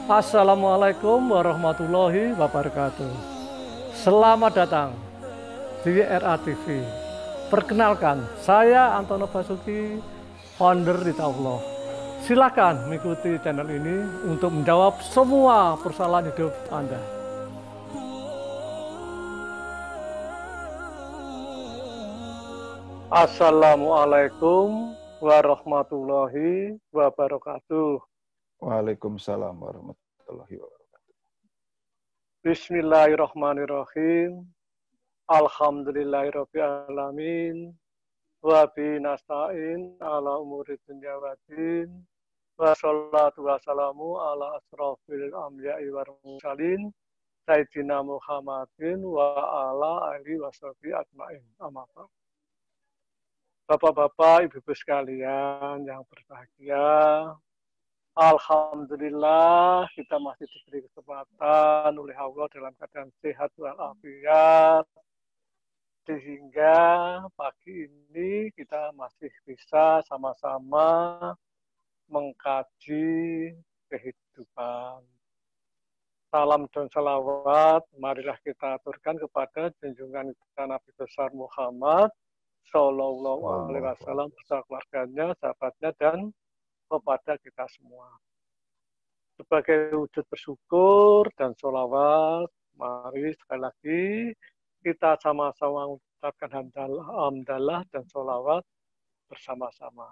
Assalamualaikum warahmatullahi wabarakatuh. Selamat datang di RATV. Perkenalkan, saya Antono Basuki, founder Rita Allah. Silakan mengikuti channel ini untuk menjawab semua persoalan hidup Anda. Assalamualaikum warahmatullahi wabarakatuh. Waalaikumsalam warahmatullahi wabarakatuh. Bismillahirrahmanirrahim. Alhamdulillahirabbil alamin. Wa bi nasta'in ala umuri dunya waddin. Wassalatu wassalamu ala asrofil anbiya'i wal mursalin Sayyidina Muhammadin wa ala alihi washabihi ajmain. Amma ba'd. Bapak-bapak, ibu-ibu sekalian yang berbahagia, alhamdulillah kita masih diberi kesempatan oleh Allah dalam keadaan sehat walafiat, sehingga pagi ini kita masih bisa sama-sama mengkaji kehidupan. Salam dan salawat, marilah kita aturkan kepada junjungan kita Nabi besar Muhammad Sallallahu Alaihi Wasallam beserta keluarganya, sahabatnya, dan kepada kita semua. Sebagai wujud bersyukur dan sholawat, mari sekali lagi kita sama-sama mengucapkan hamdalah dan sholawat bersama-sama.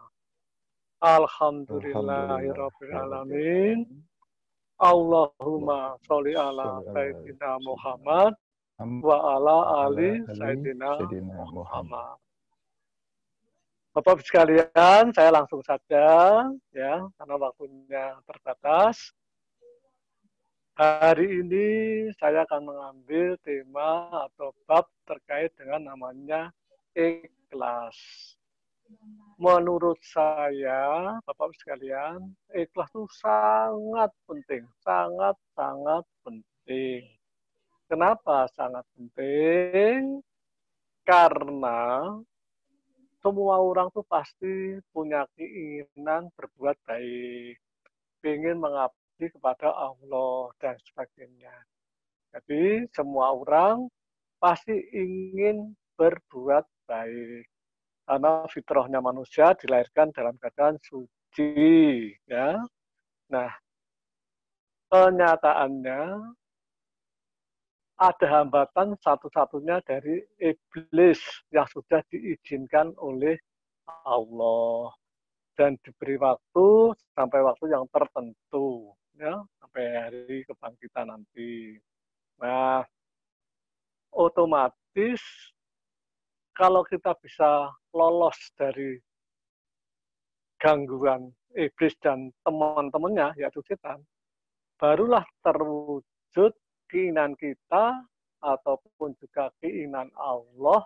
Alhamdulillahirabbil alamin. Allahumma sholli ala Sayyidina Muhammad wa ala ali Sayyidina Muhammad. Bapak sekalian, saya langsung saja ya, karena waktunya terbatas. Hari ini saya akan mengambil tema atau bab terkait dengan namanya ikhlas. Menurut saya, Bapak sekalian, ikhlas itu sangat penting, sangat penting. Kenapa sangat penting? Karena semua orang tuh pasti punya keinginan berbuat baik, ingin mengabdi kepada Allah dan sebagainya. Jadi semua orang pasti ingin berbuat baik, karena fitrahnya manusia dilahirkan dalam keadaan suci, ya. Nah, kenyataannya ada hambatan satu-satunya dari iblis yang sudah diizinkan oleh Allah dan diberi waktu sampai waktu yang tertentu, ya, sampai hari kebangkitan nanti. Nah, otomatis kalau kita bisa lolos dari gangguan iblis dan teman-temannya, yaitu setan, barulah terwujud keinginan kita ataupun juga keinginan Allah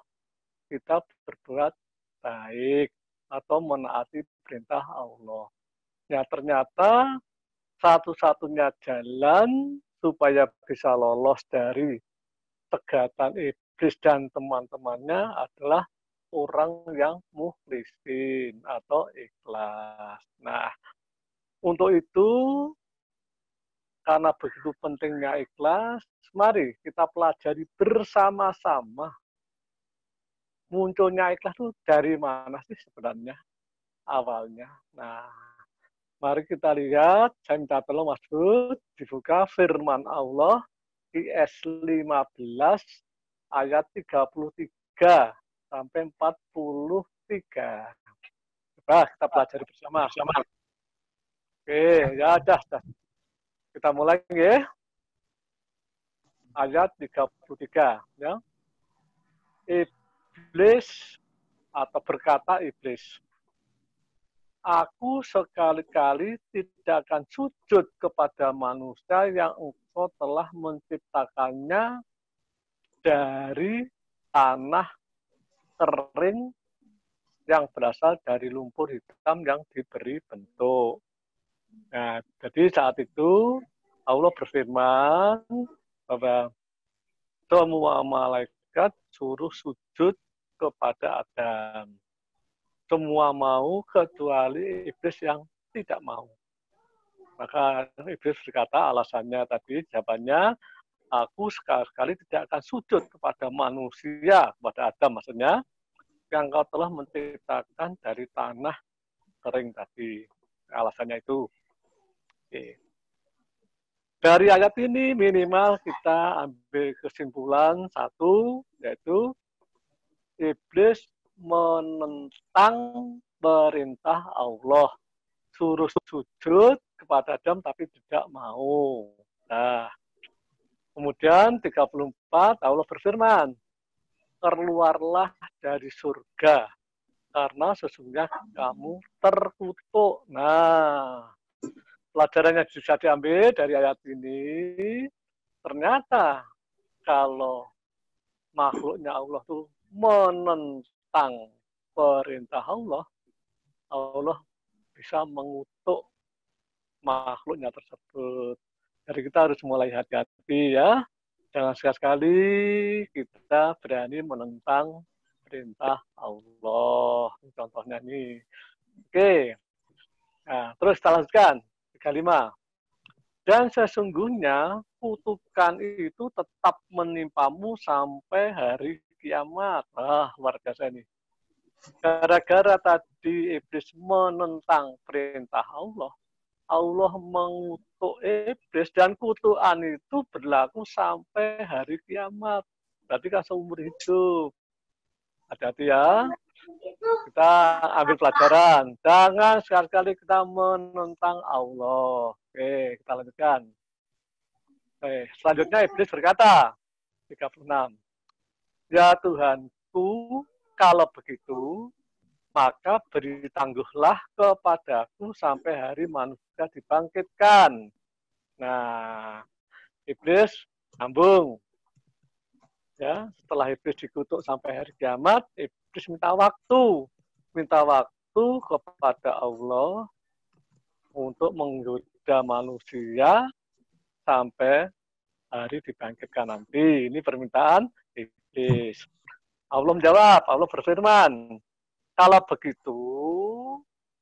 kita berbuat baik atau menaati perintah Allah. Ya, ternyata satu-satunya jalan supaya bisa lolos dari tegatan iblis dan teman-temannya adalah orang yang mukhlisin atau ikhlas. Nah, untuk itu, karena begitu pentingnya ikhlas, mari kita pelajari bersama-sama. Munculnya ikhlas itu dari mana sih sebenarnya awalnya? Nah, mari kita lihat, saya minta tolong Mas Bud, dibuka firman Allah IS 15 ayat 33 sampai 43. Coba kita pelajari bersama. Oke, ya dah. Kita mulai ya. Ayat 33 ya. Iblis atau berkata iblis, aku sekali-kali tidak akan sujud kepada manusia yang engkau telah menciptakannya dari tanah kering yang berasal dari lumpur hitam yang diberi bentuk. Nah, jadi saat itu Allah berfirman bahwa semua malaikat suruh sujud kepada Adam. Semua mau kecuali iblis yang tidak mau. Maka iblis berkata alasannya tadi, jawabannya, aku sekali-kali tidak akan sujud kepada manusia, kepada Adam maksudnya, yang kau telah menciptakan dari tanah kering tadi. Alasannya itu. Oke. Dari ayat ini minimal kita ambil kesimpulan satu, yaitu iblis menentang perintah Allah. Suruh sujud kepada Adam tapi tidak mau. Nah, kemudian 34 Allah berfirman, keluarlah dari surga karena sesungguhnya kamu terkutuk. Nah, pelajaran yang bisa diambil dari ayat ini, ternyata kalau makhluknya Allah itu menentang perintah Allah, Allah bisa mengutuk makhluknya tersebut. Jadi kita harus mulai hati-hati ya. Jangan sekali-sekali kita berani menentang perintah Allah. Contohnya nih. Oke. Nah, terus kita lanjutkan. 35. Dan sesungguhnya kutukan itu tetap menimpamu sampai hari kiamat. Luar biasa ini. Gara-gara tadi iblis menentang perintah Allah, Allah mengutuk iblis dan kutukan itu berlaku sampai hari kiamat. Berarti kan seumur hidup. Hati-hati ya. Kita ambil pelajaran. Jangan sekali-kali kita menentang Allah. Oke, kita lanjutkan. Oke, selanjutnya iblis berkata, 36. Ya Tuhanku, kalau begitu, maka beri tangguhlah kepadaku sampai hari manusia dibangkitkan. Nah, iblis sambung. Ya, setelah iblis dikutuk sampai hari kiamat, iblis minta waktu kepada Allah untuk menggoda manusia sampai hari dibangkitkan nanti. Ini permintaan iblis. Allah menjawab, Allah berfirman, kalau begitu,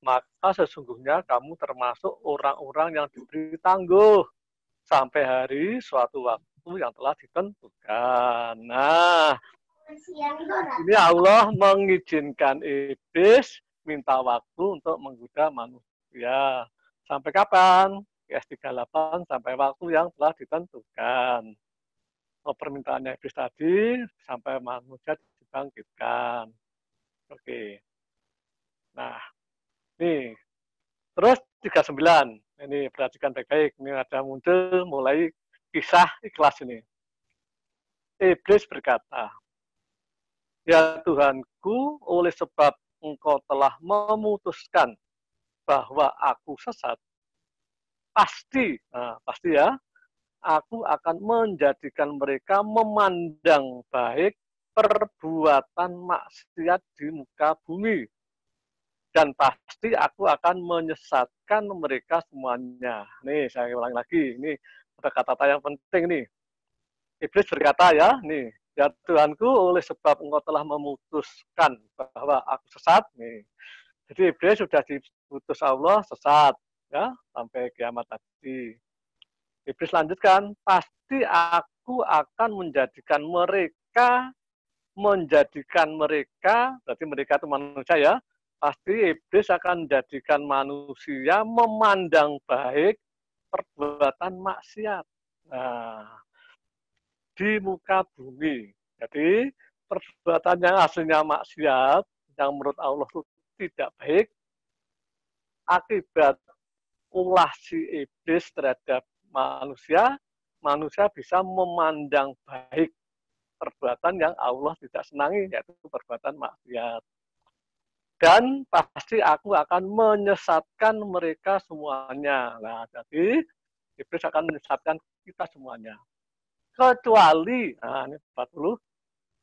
maka sesungguhnya kamu termasuk orang-orang yang diberi tangguh sampai hari suatu waktu yang telah ditentukan. Nah, ini Allah mengizinkan iblis minta waktu untuk menggoda manusia. Sampai kapan? S38 sampai waktu yang telah ditentukan. Permintaannya iblis tadi sampai manusia dibangkitkan. Oke. Nah, nih. Terus 39. Ini perhatikan baik-baik. Ini ada muncul mulai kisah ikhlas ini. Iblis berkata, ya Tuhanku, oleh sebab engkau telah memutuskan bahwa aku sesat, pasti ya, aku akan menjadikan mereka memandang baik perbuatan maksiat di muka bumi. Dan pasti aku akan menyesatkan mereka semuanya. Nih, saya ulang lagi. Ini ada kata-kata yang penting nih. Iblis berkata ya, nih, ya Tuhanku, oleh sebab engkau telah memutuskan bahwa aku sesat. Nih. Jadi iblis sudah diputus Allah sesat. Ya, sampai kiamat tadi. Iblis lanjutkan, pasti aku akan menjadikan mereka, berarti mereka itu manusia ya, pasti iblis akan menjadikan manusia memandang baik perbuatan maksiat. Nah, di muka bumi. Jadi, perbuatan yang aslinya maksiat, yang menurut Allah itu tidak baik, akibat ulah si iblis terhadap manusia, manusia bisa memandang baik perbuatan yang Allah tidak senangi, yaitu perbuatan maksiat. Dan pasti aku akan menyesatkan mereka semuanya. Nah, jadi iblis akan menyesatkan kita semuanya. Kecuali, nah ini 40,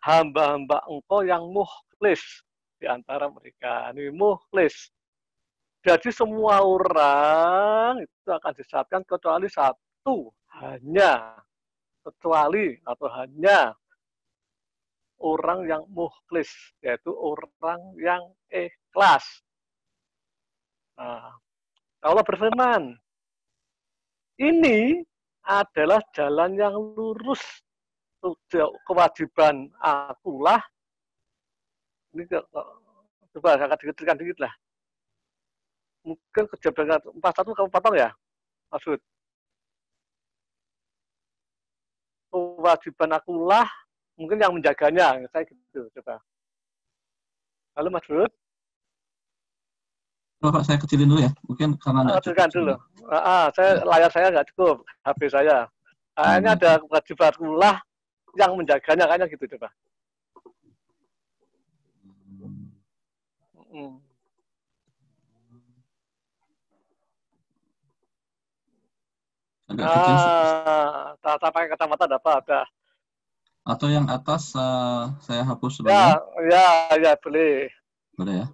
hamba-hamba engkau yang mukhlis di antara mereka. Ini mukhlis. Jadi semua orang itu akan disesatkan kecuali satu, hanya. Kecuali atau hanya orang yang mukhlis, yaitu orang yang ikhlas. Nah, Allah berfirman, Ini adalah jalan yang lurus. Kewajiban akulah. Ini coba kakak dikit-dikit dikit lah. Mungkin kejadian 41 kamu potong ya, maksud. Kewajiban akulah, mungkin yang menjaganya, saya gitu, coba. Halo Mas Bud. Pak, saya kecilin dulu ya, mungkin karena nggak cukup. Dulu. Layar saya nggak cukup, HP saya. Ini ada kewajiban akulah yang menjaganya, kayaknya gitu, coba. Agak kecil. Tak pakai kacamata ada. Atau yang atas saya hapus sebagian. Ya, boleh. Boleh ya.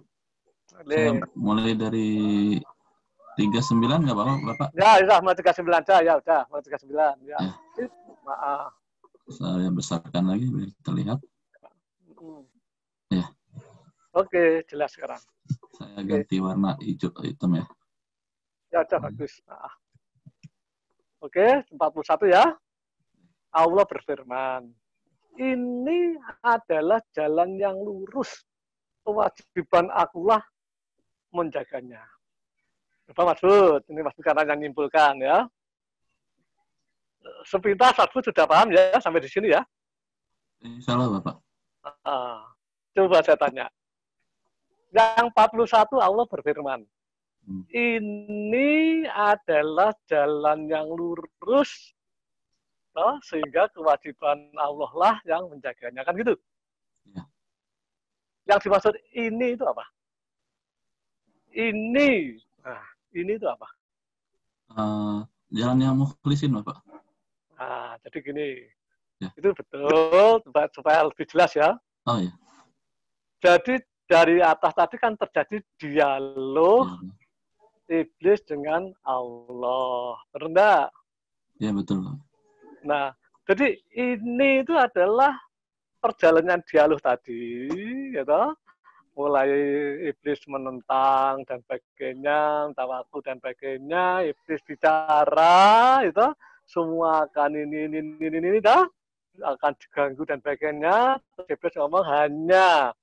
Boleh. Saya mulai dari 39 nggak apa-apa, Bapak? Ya, mulai 39 aja, ya udah, mulai 39 ya. Maaf. Saya besarkan lagi biar terlihat. Ya. Oke, jelas sekarang. Saya ganti warna hijau hitam ya. Ya, udah bagus. Oke, 41 ya. Allah berfirman, ini adalah jalan yang lurus. Kewajiban akulah menjaganya. Coba Mas Bud, ini Mas Bud karena yang nyimpulkan ya. Sepintas Mas Bud sudah paham ya sampai di sini ya? Insya Allah Bapak. Coba saya tanya. Yang 41 Allah berfirman, ini adalah jalan yang lurus, sehingga kewajiban Allah lah yang menjaganya, kan gitu? Ya. Yang dimaksud ini itu apa? Ini itu apa? Jalan yang mukhlisin Bapak. Jadi gini, ya. Itu betul, supaya lebih jelas ya. Oh ya. Jadi dari atas tadi kan terjadi dialog iblis dengan Allah. Benar enggak? Ya betul. Nah, jadi ini itu adalah perjalanan dialog tadi, gitu. Mulai iblis menentang dan sebagainya, tawaku dan sebagainya, iblis bicara, itu semua akan ini dah akan diganggu dan sebagainya. Iblis ngomong hanya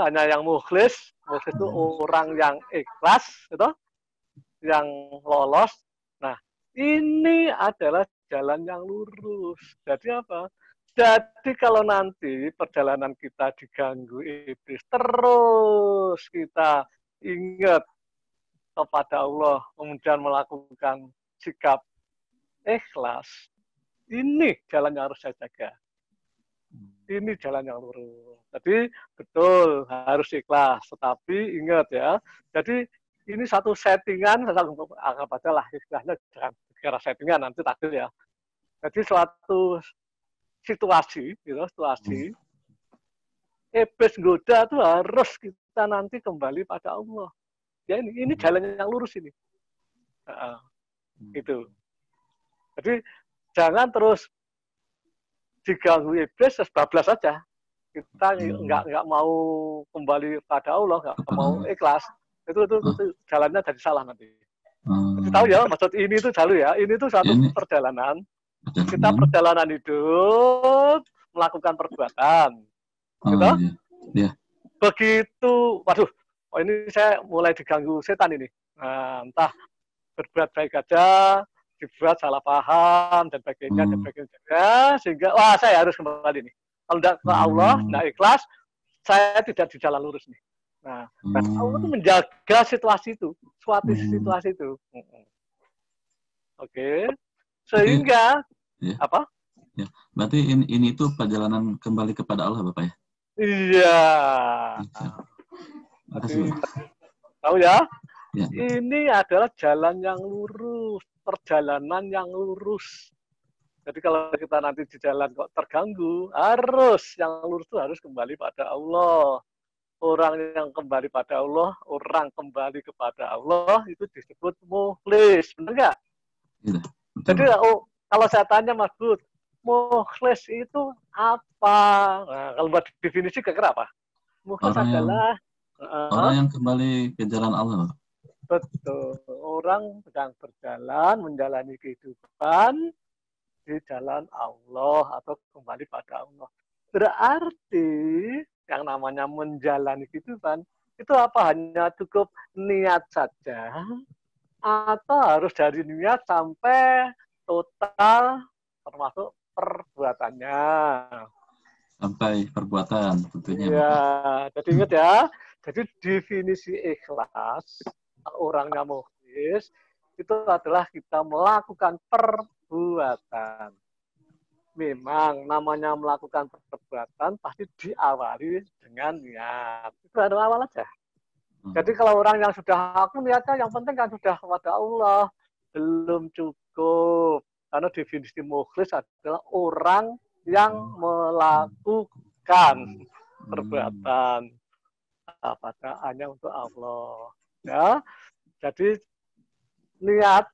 hanya yang mukhlis itu orang yang ikhlas, gitu, yang lolos. Nah, ini adalah jalan yang lurus. Jadi apa? Jadi kalau nanti perjalanan kita diganggu iblis, terus kita ingat kepada Allah, kemudian melakukan sikap ikhlas, ini jalan yang harus saya jaga. Ini jalan yang lurus. Jadi betul harus ikhlas, tetapi ingat ya. Jadi ini satu settingan, anggap aja lah istilahnya jangan kira settingan nanti takdir ya. Jadi suatu situasi, iblis goda itu harus kita nanti kembali pada Allah. Ya ini jalan yang lurus ini. Gitu. Jadi jangan terus diganggu iblis bablas saja. Kita nggak mau kembali pada Allah, nggak mau ikhlas. Itu jalannya jadi salah nanti. Jadi tahu ya maksud ini itu jalur ya. Ini tuh satu perjalanan. Kita perjalanan hidup melakukan perbuatan. Gitu? Yeah. Begitu, ini saya mulai diganggu setan ini. Nah, entah berbuat baik aja, dibuat salah paham dan sebagainya sehingga saya harus kembali nih. Kalau tidak ke Allah, tidak ikhlas, saya tidak di jalan lurus nih. Nah, Allah itu menjaga situasi itu, suatu situasi itu. Oke. Sehingga apa? Ya, berarti ini itu perjalanan kembali kepada Allah, Bapak ya? Iya. Tahu ya? Ya? Ini adalah jalan yang lurus, perjalanan yang lurus. Jadi kalau kita nanti di jalan kok terganggu, yang lurus itu harus kembali pada Allah. Orang yang kembali pada Allah, orang kembali kepada Allah itu disebut mukhlis, benar nggak? Ya, jadi kalau saya tanya Mas Bud, mukhlis itu apa? Nah, kalau buat definisi kira-kira apa? Mukhlis adalah orang yang kembali ke jalan Allah. Betul. Orang sedang berjalan, menjalani kehidupan di jalan Allah atau kembali pada Allah. Berarti yang namanya menjalani kehidupan itu apa? Hanya cukup niat saja atau harus dari niat sampai total termasuk perbuatannya. Sampai perbuatan tentunya. Ya, jadi ingat ya. Jadi definisi ikhlas orangnya mukhlis itu adalah kita melakukan perbuatan. Memang namanya melakukan perbuatan pasti diawali dengan niat. Itu ada awal aja. Jadi kalau orang yang sudah aku niatnya yang penting kan sudah kepada Allah, belum cukup. Karena definisi mukhlis adalah orang yang melakukan perbuatan apakah hanya untuk Allah. Ya, jadi niat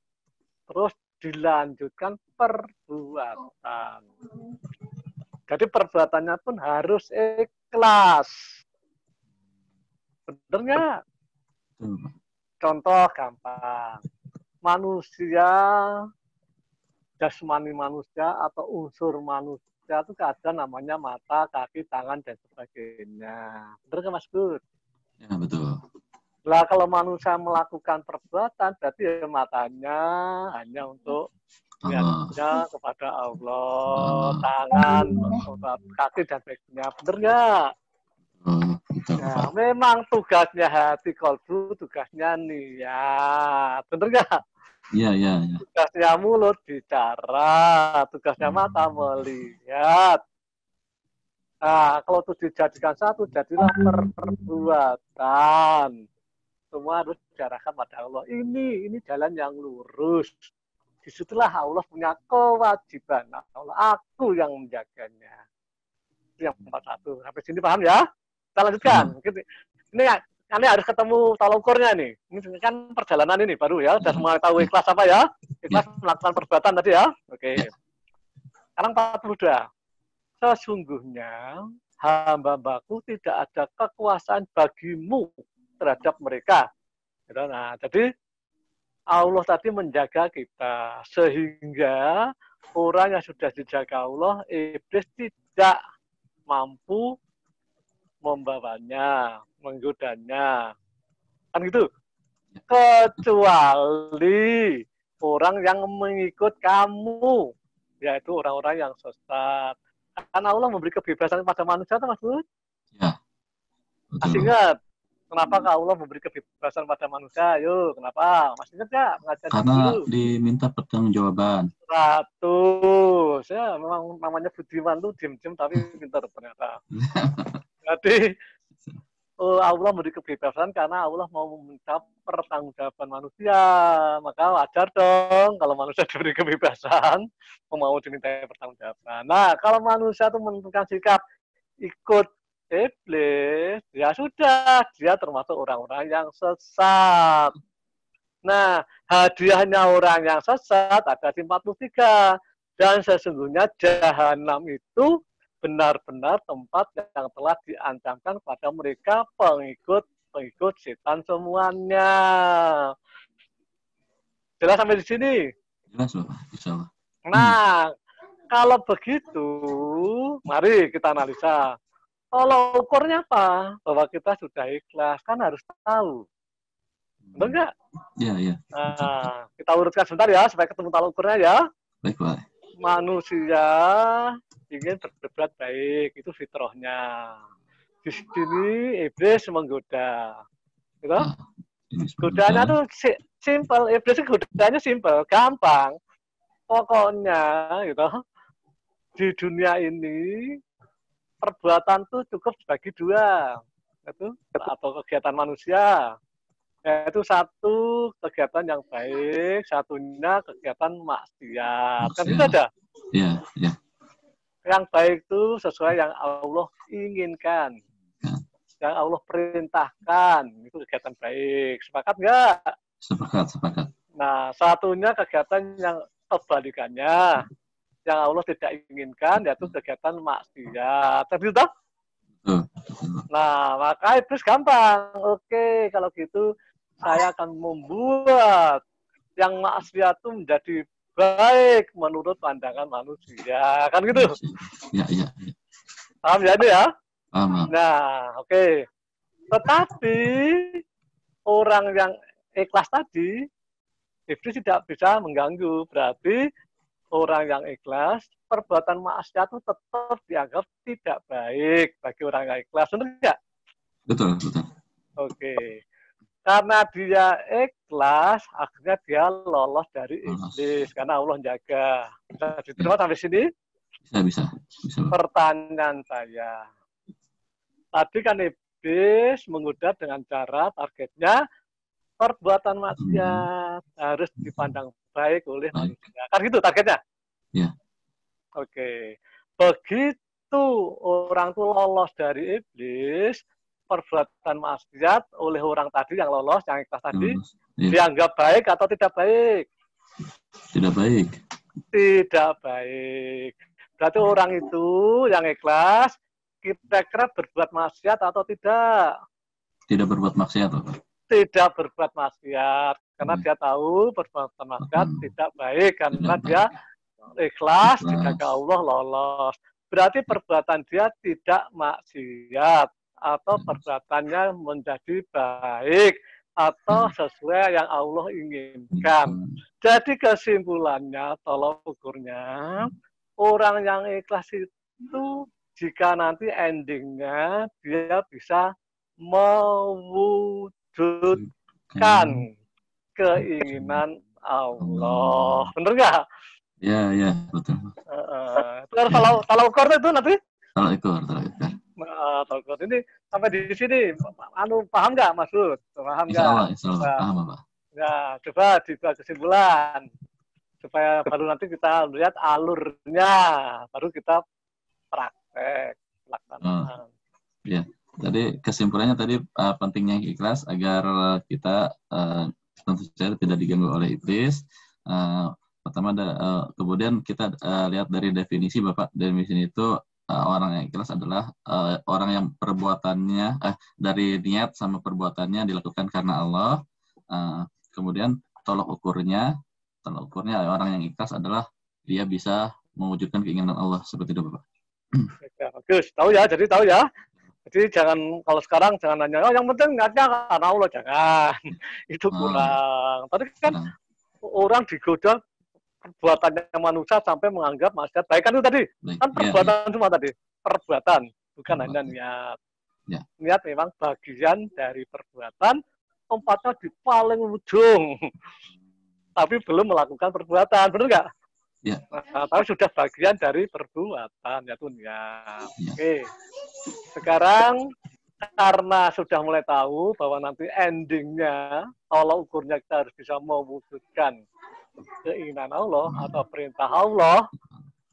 terus dilanjutkan perbuatan. Jadi perbuatannya pun harus ikhlas. Benar nggak? Contoh gampang. Manusia, jasmani manusia atau unsur manusia itu ada namanya mata, kaki, tangan, dan sebagainya. Benar nggak Mas Gus? Ya, betul. Lah kalau manusia melakukan perbuatan, berarti ya matanya hanya untuk niatnya kepada Allah, tangan, kaki, dan sebagainya. Benar nggak? Nah, memang tugasnya hati kolbu, tugasnya niat. Benar nggak? Iya, iya. Tugasnya mulut bicara, tugasnya mata melihat. Nah, kalau itu dijadikan satu, jadilah perbuatan. Semua harus diarahkan pada Allah. Ini jalan yang lurus. Disitulah Allah punya kewajiban. Allah, aku yang menjaganya. Itu yang 41. Sampai sini paham ya? Kita lanjutkan. Ini harus ketemu tolak ukurnya nih. Ini kan perjalanan ini baru ya. Sudah semua tahu ikhlas apa ya? Ikhlas melakukan perbuatan tadi ya. Oke. Sekarang 42. Sesungguhnya hamba-hambaku tidak ada kekuasaan bagimu terhadap mereka. Nah, jadi Allah tadi menjaga kita sehingga orang yang sudah dijaga Allah, iblis tidak mampu membawanya, menggodanya. Kan gitu. Kecuali orang yang mengikut kamu, yaitu orang-orang yang sesat. Karena Allah memberi kebebasan kepada manusia, Mas Bud. Ya. Masih ingat kenapa Allah memberi kebebasan pada manusia? Ayo, kenapa? Masih ingat ya? Karena dulu diminta pertanggungjawaban. 100. Ya, memang namanya budiman tuh diam-diam tapi pintar ternyata. Jadi Allah memberi kebebasan karena Allah mau meminta pertanggungjawaban manusia. Maka wajar dong kalau manusia diberi kebebasan mau diminta pertanggungjawaban. Nah, kalau manusia itu menentukan sikap ikut iblis, ya sudah, dia termasuk orang-orang yang sesat. Nah, hadiahnya orang yang sesat ada di 43. Dan sesungguhnya jahanam itu benar-benar tempat yang telah diancamkan kepada mereka pengikut setan semuanya. Jelas sampai di sini? Jelas, Bapak. Insya Allah. Nah, kalau begitu, mari kita analisa. Kalau ukurnya apa? Bahwa kita sudah ikhlas, kan harus tahu. Benar nggak? Iya, iya. Nah, kita urutkan sebentar ya, supaya ketemu tolak ukurnya ya. Baik, Pak. Manusia ingin berbuat baik, itu fitrahnya. Di sini iblis menggoda. Gitu? Godanya tuh simple, iblis godanya simple, gampang. Pokoknya gitu. Di dunia ini perbuatan tuh cukup dibagi dua. Itu atau kegiatan manusia. Yaitu satu kegiatan yang baik, satunya kegiatan maksiat. Kan itu ada? Iya, iya. Yang baik itu sesuai yang Allah inginkan. Yang Allah perintahkan. Itu kegiatan baik. Sepakat nggak? Sepakat. Nah, satunya kegiatan yang kebalikannya. Yang Allah tidak inginkan, yaitu kegiatan maksiat. Tapi itu? Nah, maka iblis gampang. Oke, kalau gitu saya akan membuat yang maksiat itu menjadi baik menurut pandangan manusia. Kan gitu? Ya. Paham ya ini ya? Paham. Nah, oke. Tetapi orang yang ikhlas tadi, iblis tidak bisa mengganggu. Berarti orang yang ikhlas, perbuatan maksiat itu tetap dianggap tidak baik bagi orang yang ikhlas. Benar nggak? Betul. Oke. Karena dia ikhlas, akhirnya dia lolos dari iblis. Karena Allah jaga. Bisa diterima sampai sini? Bisa. Pertanyaan saya. Tadi kan iblis menggoda dengan cara targetnya perbuatan maksiat harus dipandang baik oleh manusia. Kan gitu targetnya? Ya. Oke. Begitu orang itu lolos dari iblis, perbuatan maksiat oleh orang tadi yang lolos, yang ikhlas tadi, dianggap baik atau tidak baik? Tidak baik. Tidak baik. Berarti orang itu yang ikhlas, kira-kira berbuat maksiat atau tidak? Tidak berbuat maksiat, Bapak. Tidak berbuat maksiat. Karena dia tahu perbuatan maksiat tidak baik. Karena dia ikhlas, dijaga Allah, lolos. Berarti perbuatan dia tidak maksiat. Atau perbuatannya menjadi baik. Atau sesuai yang Allah inginkan. Jadi kesimpulannya, tolong ukurnya, orang yang ikhlas itu jika nanti endingnya dia bisa mewujudkan keinginan Allah. Bener nggak? Ya, betul. Itu harus salah ukur itu nanti. Salah ukur. Ini sampai di sini, paham nggak maksud? Paham nggak? Insya Allah, paham Bapak. Ya, coba dibuat kesimpulan supaya baru nanti kita lihat alurnya, baru kita praktek pelaksanaan. Ya, tadi kesimpulannya tadi pentingnya ikhlas agar kita tentu saja tidak diganggu oleh iblis. Pertama, kemudian kita lihat dari definisi Bapak. Definisi itu orang yang ikhlas adalah orang yang perbuatannya dari niat sama perbuatannya dilakukan karena Allah. Kemudian tolok ukurnya orang yang ikhlas adalah dia bisa mewujudkan keinginan Allah, seperti itu Bapak. Ya, bagus, tahu ya. Jadi jangan, kalau sekarang jangan nanya, yang penting niatnya karena Allah, jangan. Itu kurang. Tadi kan orang digoda perbuatannya manusia sampai menganggap maksiat baik, kan itu tadi. Kan perbuatan semua tadi. Perbuatan, bukan hanya niat. Ya. Niat memang bagian dari perbuatan, tempatnya di paling ujung. Tapi belum melakukan perbuatan, benar nggak? Ya. Nah, tapi sudah bagian dari perbuatan, yaitu niat. Ya. Oke. Sekarang karena sudah mulai tahu bahwa nanti endingnya, tolak ukurnya kita harus bisa mewujudkan keinginan Allah atau perintah Allah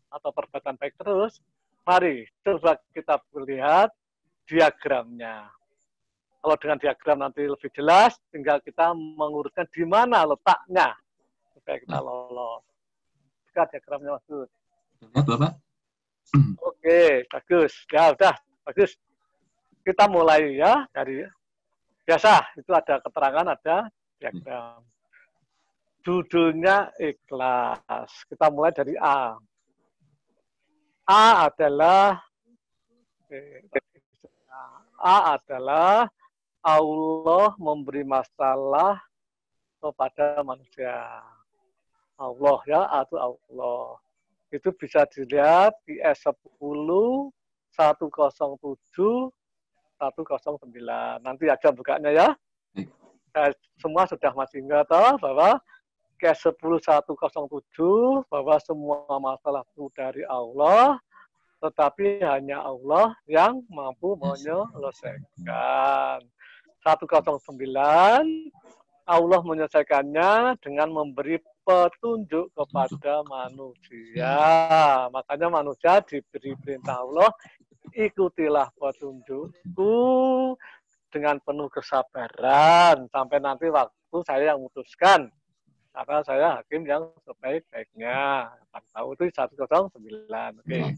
atau perbuatan baik terus, mari coba kita lihat diagramnya. Kalau dengan diagram nanti lebih jelas, tinggal kita mengurutkan di mana letaknya supaya kita lolos. Jika diagramnya maksud. Lihat Bapak. Oke, bagus. Ya udah, bagus. Kita mulai ya dari biasa. Itu ada keterangan, ada diagram. Judulnya ikhlas. Kita mulai dari A. A adalah Allah memberi masalah kepada manusia. Allah ya, atau Allah. Itu bisa dilihat di S10 107 109. Nanti aja bukanya ya. Semua sudah masih ingat bahwa S10 107 bahwa semua masalah itu dari Allah, tetapi hanya Allah yang mampu menyelesaikan. 109 Allah menyelesaikannya dengan memberi petunjuk kepada manusia. Makanya manusia diberi perintah Allah, ikutilah petunjukku dengan penuh kesabaran sampai nanti waktu saya yang memutuskan. Karena saya hakim yang sebaik-baiknya. Tahu itu 109. Oke.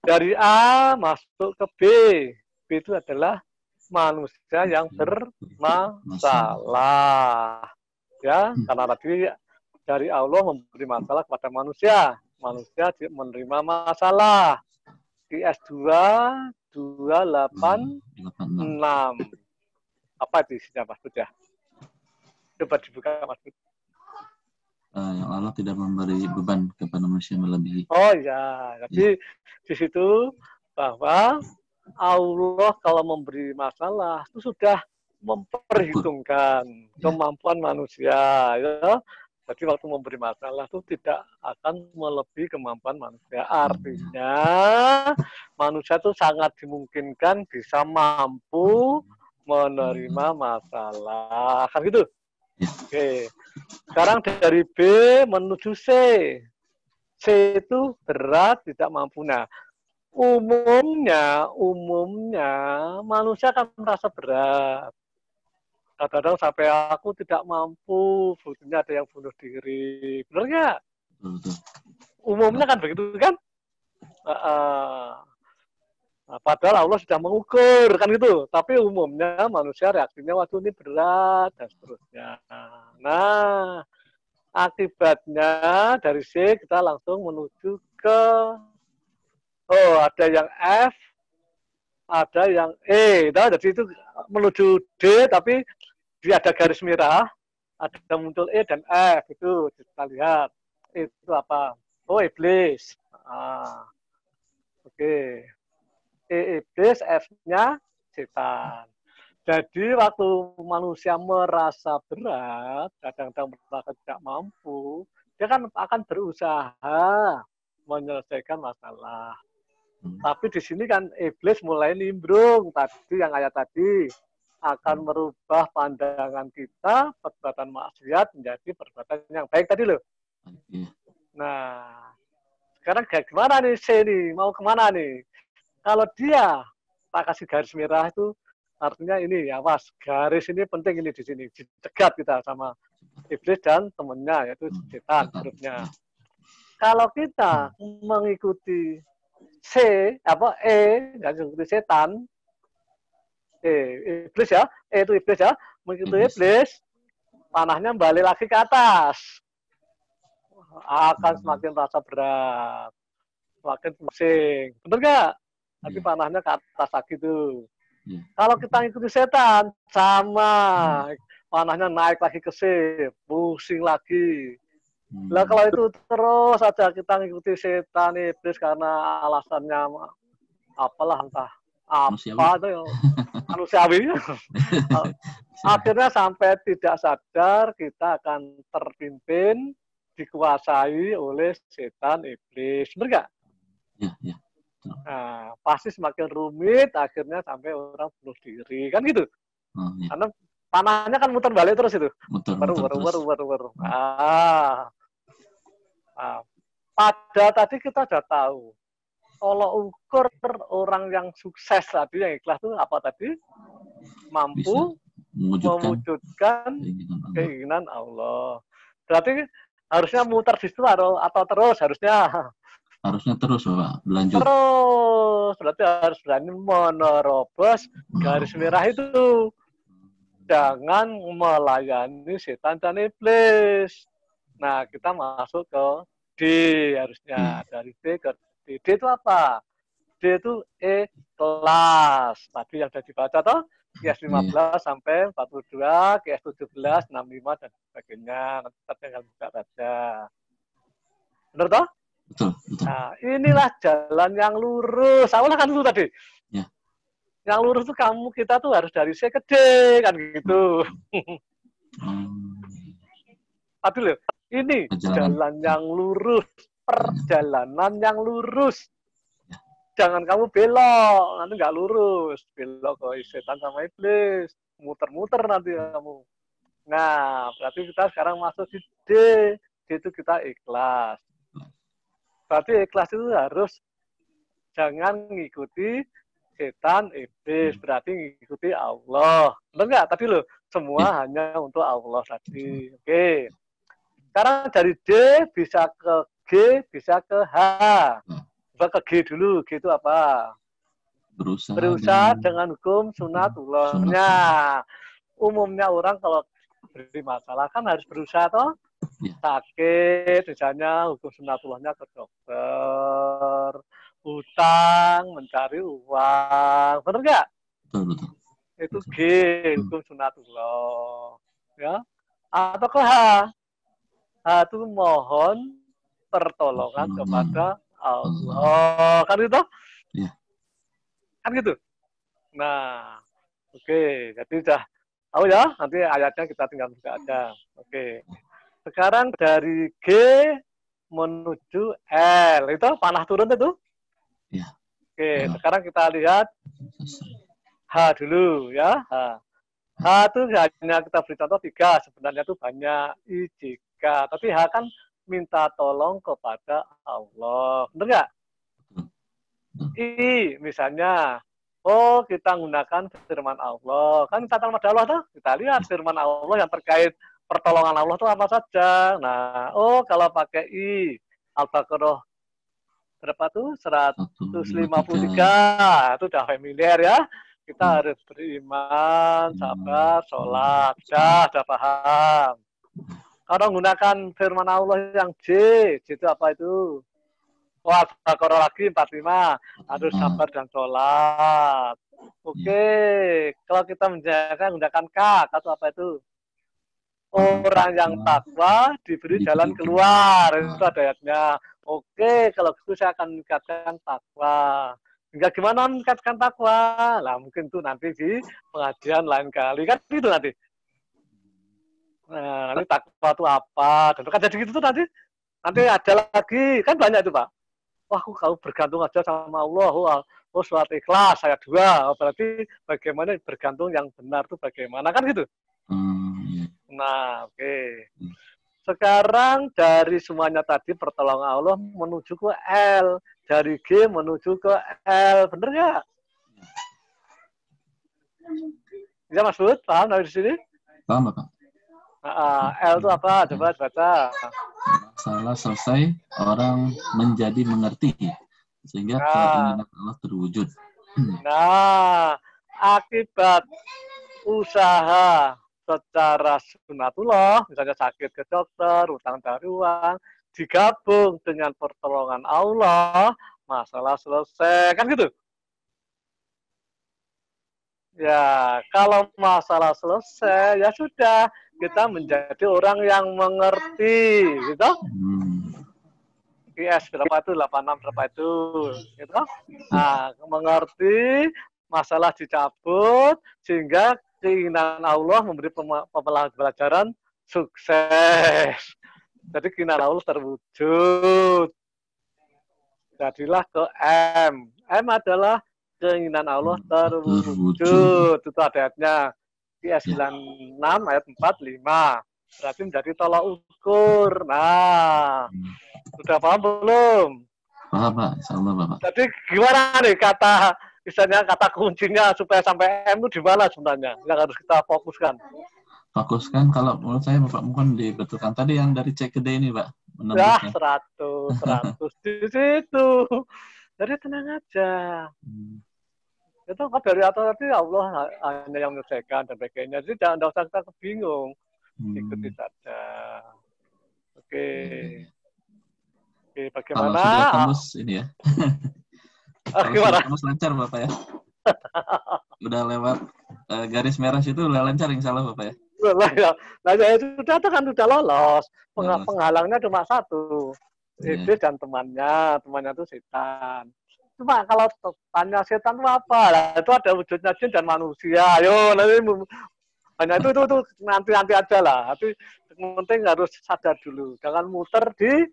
Dari A masuk ke B. B itu adalah manusia yang bermasalah. Ya, karena tadi dari Allah memberi masalah kepada manusia. Manusia menerima masalah. IS 22886. Apa itu isinya, Mas Bud ya? Coba dibuka, Mas Bud. Yang Allah tidak memberi beban kepada manusia melebihi. Oh ya, jadi di situ bahwa Allah kalau memberi masalah itu sudah memperhitungkan kemampuan manusia, ya. Jadi waktu memberi masalah itu tidak akan melebihi kemampuan manusia. Artinya manusia itu sangat dimungkinkan bisa mampu menerima masalah, kan gitu? Oke. Sekarang dari B menuju C. C itu berat, tidak mampu. Nah, umumnya manusia akan merasa berat. Kadang-kadang sampai aku tidak mampu, buktinya ada yang bunuh diri. Benar nggak? Umumnya kan begitu kan? Nah, padahal Allah sudah mengukur, kan gitu. Tapi umumnya manusia reaksinya waktu ini berat, dan seterusnya. Nah, akibatnya dari C kita langsung menuju ke, ada yang F, ada yang E. Nah, jadi itu menuju D, tapi dia ada garis merah, ada muncul E dan F. Itu kita lihat. Itu apa? Oh, iblis. Oke. E iblis, F-nya setan. Jadi waktu manusia merasa berat, kadang-kadang merasa tidak mampu, dia kan akan berusaha menyelesaikan masalah. Tapi di sini kan iblis mulai nimbrung tadi yang ayat tadi akan merubah pandangan kita perbuatan maksiat menjadi perbuatan yang baik tadi loh. Nah, sekarang gimana nih C nih? Mau kemana nih? Kalau dia tak kasih garis merah itu artinya ini, awas, garis ini penting ini di sini, dicegat kita sama iblis dan temennya, yaitu setan grupnya. Kalau kita mengikuti E, nggak mengikuti setan, iblis ya, itu iblis ya, mengikuti iblis, panahnya balik lagi ke atas, akan semakin rasa berat, semakin pusing, bener nggak? Tapi panahnya ke atas lagi tuh. Kalau kita ngikuti setan, sama. Panahnya naik lagi ke C, pusing lagi. Nah, kalau itu terus saja kita ngikuti setan, iblis karena alasannya apalah, entah apa itu manusiawi. Akhirnya sampai tidak sadar kita akan terpimpin, dikuasai oleh setan, iblis. Benar nggak? Iya. Nah, pasti semakin rumit, akhirnya sampai orang bunuh diri, kan gitu. Iya. Karena panahnya kan muter balik terus itu. Muter. Pada tadi kita sudah tahu, kalau ukur orang yang sukses tadi, yang ikhlas itu apa tadi? Mampu mewujudkan keinginan Allah. Berarti harusnya muter di situ atau terus harusnya? Harusnya terus, Pak, berlanjut. Terus, berarti harus berani menerobos garis merah itu. Jangan melayani setan dan iblis. Nah, kita masuk ke D harusnya. Dari D ke D. D itu apa? D itu ikhlas. Tadi yang sudah dibaca toh? QS 15 sampai 42, QS 17, 65, dan sebagainya. Nanti kita tinggal buka baca. Benar toh? Betul. Nah, inilah jalan yang lurus. Awalnya kan itu tadi. Ya. Yang lurus itu kita tuh harus dari C ke D, kan gitu. Tapi loh, ini jalan yang lurus, perjalanan yang lurus. Jangan kamu belok, nanti nggak lurus. Belok ke setan sama iblis, muter-muter nanti kamu. Nah, berarti kita sekarang masuk di D. D itu kita ikhlas. Berarti ikhlas itu harus jangan ngikuti setan, iblis. Berarti ngikuti Allah. Benar nggak? Tadi loh, semua hanya untuk Allah tadi. Oke. Sekarang dari D bisa ke G, bisa ke H. Coba ke G dulu. G itu apa? berusaha dengan hukum sunatullahnya. Umumnya orang kalau beri masalah kan harus berusaha toh. Ya. Sakit, misalnya hukum sunatullahnya ke dokter, hutang, mencari uang, benar nggak? Betul. Itu G, hukum sunatullah. Ya. Atau ke H itu mohon pertolongan kepada Allah. Kan itu? Ya. Kan gitu? Nah, oke. Jadi sudah tahu ya, nanti ayatnya kita tinggal buka aja. Oke. Sekarang dari G menuju L. Itu panah turun itu? Ya. Oke, sekarang kita lihat H dulu ya. H itu hanya kita beri contoh 3, sebenarnya itu banyak. I, jika. Tapi H kan minta tolong kepada Allah. Benar nggak? I, misalnya, kita menggunakan firman Allah. Kan kata Allah tuh, kita lihat firman Allah yang terkait pertolongan Allah itu apa saja. Nah, kalau pakai I, Al-Baqarah berapa tuh? 153. Itu udah familiar ya. Kita harus beriman, sabar, sholat. Sudah paham. Kalau menggunakan firman Allah yang J itu apa itu? Al-Baqarah lagi 45. Harus sabar dan sholat. Oke. Kalau kita menggunakan K, itu apa itu? Orang yang takwa diberi jalan keluar. Itu ada ayatnya. Oke, kalau gitu saya akan meningkatkan takwa. Hingga gimana meningkatkan takwa? Lah mungkin itu nanti di pengajian lain kali. Kan itu nanti. Nah, nanti takwa itu apa? Dan kan jadi gitu tuh nanti. Nanti ada lagi. Kan banyak itu, Pak. Wah, aku kalau bergantung aja sama Allah. Surat Ikhlas, ayat 2. Berarti bagaimana bergantung yang benar itu bagaimana? Kan gitu. Nah, oke. Sekarang dari semuanya tadi pertolongan Allah menuju ke L. Dari G menuju ke L. Bener nggak? Ya, Mas Bud? Paham dari sini? Paham, Bapak. L itu apa? Coba baca. Masalah selesai, orang menjadi mengerti. Sehingga keinginan Allah terwujud. Nah, akibat usaha secara sunatullah, misalnya sakit ke dokter, utang dari uang, digabung dengan pertolongan Allah, masalah selesai. Kan gitu? Ya, kalau masalah selesai, ya sudah. Kita menjadi orang yang mengerti. Gitu? IS berapa itu? 86 berapa itu? Gitu? Nah, mengerti, masalah dicabut, sehingga keinginan Allah memberi pembelajaran sukses. Jadi keinginan Allah terwujud. Jadilah ke M. M adalah keinginan Allah terwujud. Itu ayatnya. IS 96 ayat 45. Berarti menjadi tolak ukur. Nah, sudah paham belum? Paham, Pak. Insyaallah, Bapak. Jadi gimana nih misalnya kata kuncinya supaya sampai M itu di mana sebenarnya yang harus kita fokuskan? Fokuskan kalau menurut saya Bapak mungkin dibetulkan tadi yang dari C ke D ini, Pak. Ya, 100 di situ. Jadi tenang aja. Itu kan dari atas tadi Allah hanya yang menyelesaikan dan sebagainya. Jadi jangan usah kita bingung. Ikuti saja. Oke. Oke, bagaimana? Kalau sudah tembus ini ya. Gimana? Tembus lancar Bapak ya. Udah lewat garis merah situ udah lancar insya Allah Bapak ya. Nah, saya sudah lolos. Penghalangnya cuma satu. Iblis dan temannya itu setan. Cuma kalau tanya setan itu apa? Lah, itu ada wujudnya jin dan manusia. Ayo, nanti hanya itu nanti aja lah. Tapi yang penting harus sadar dulu. Jangan muter di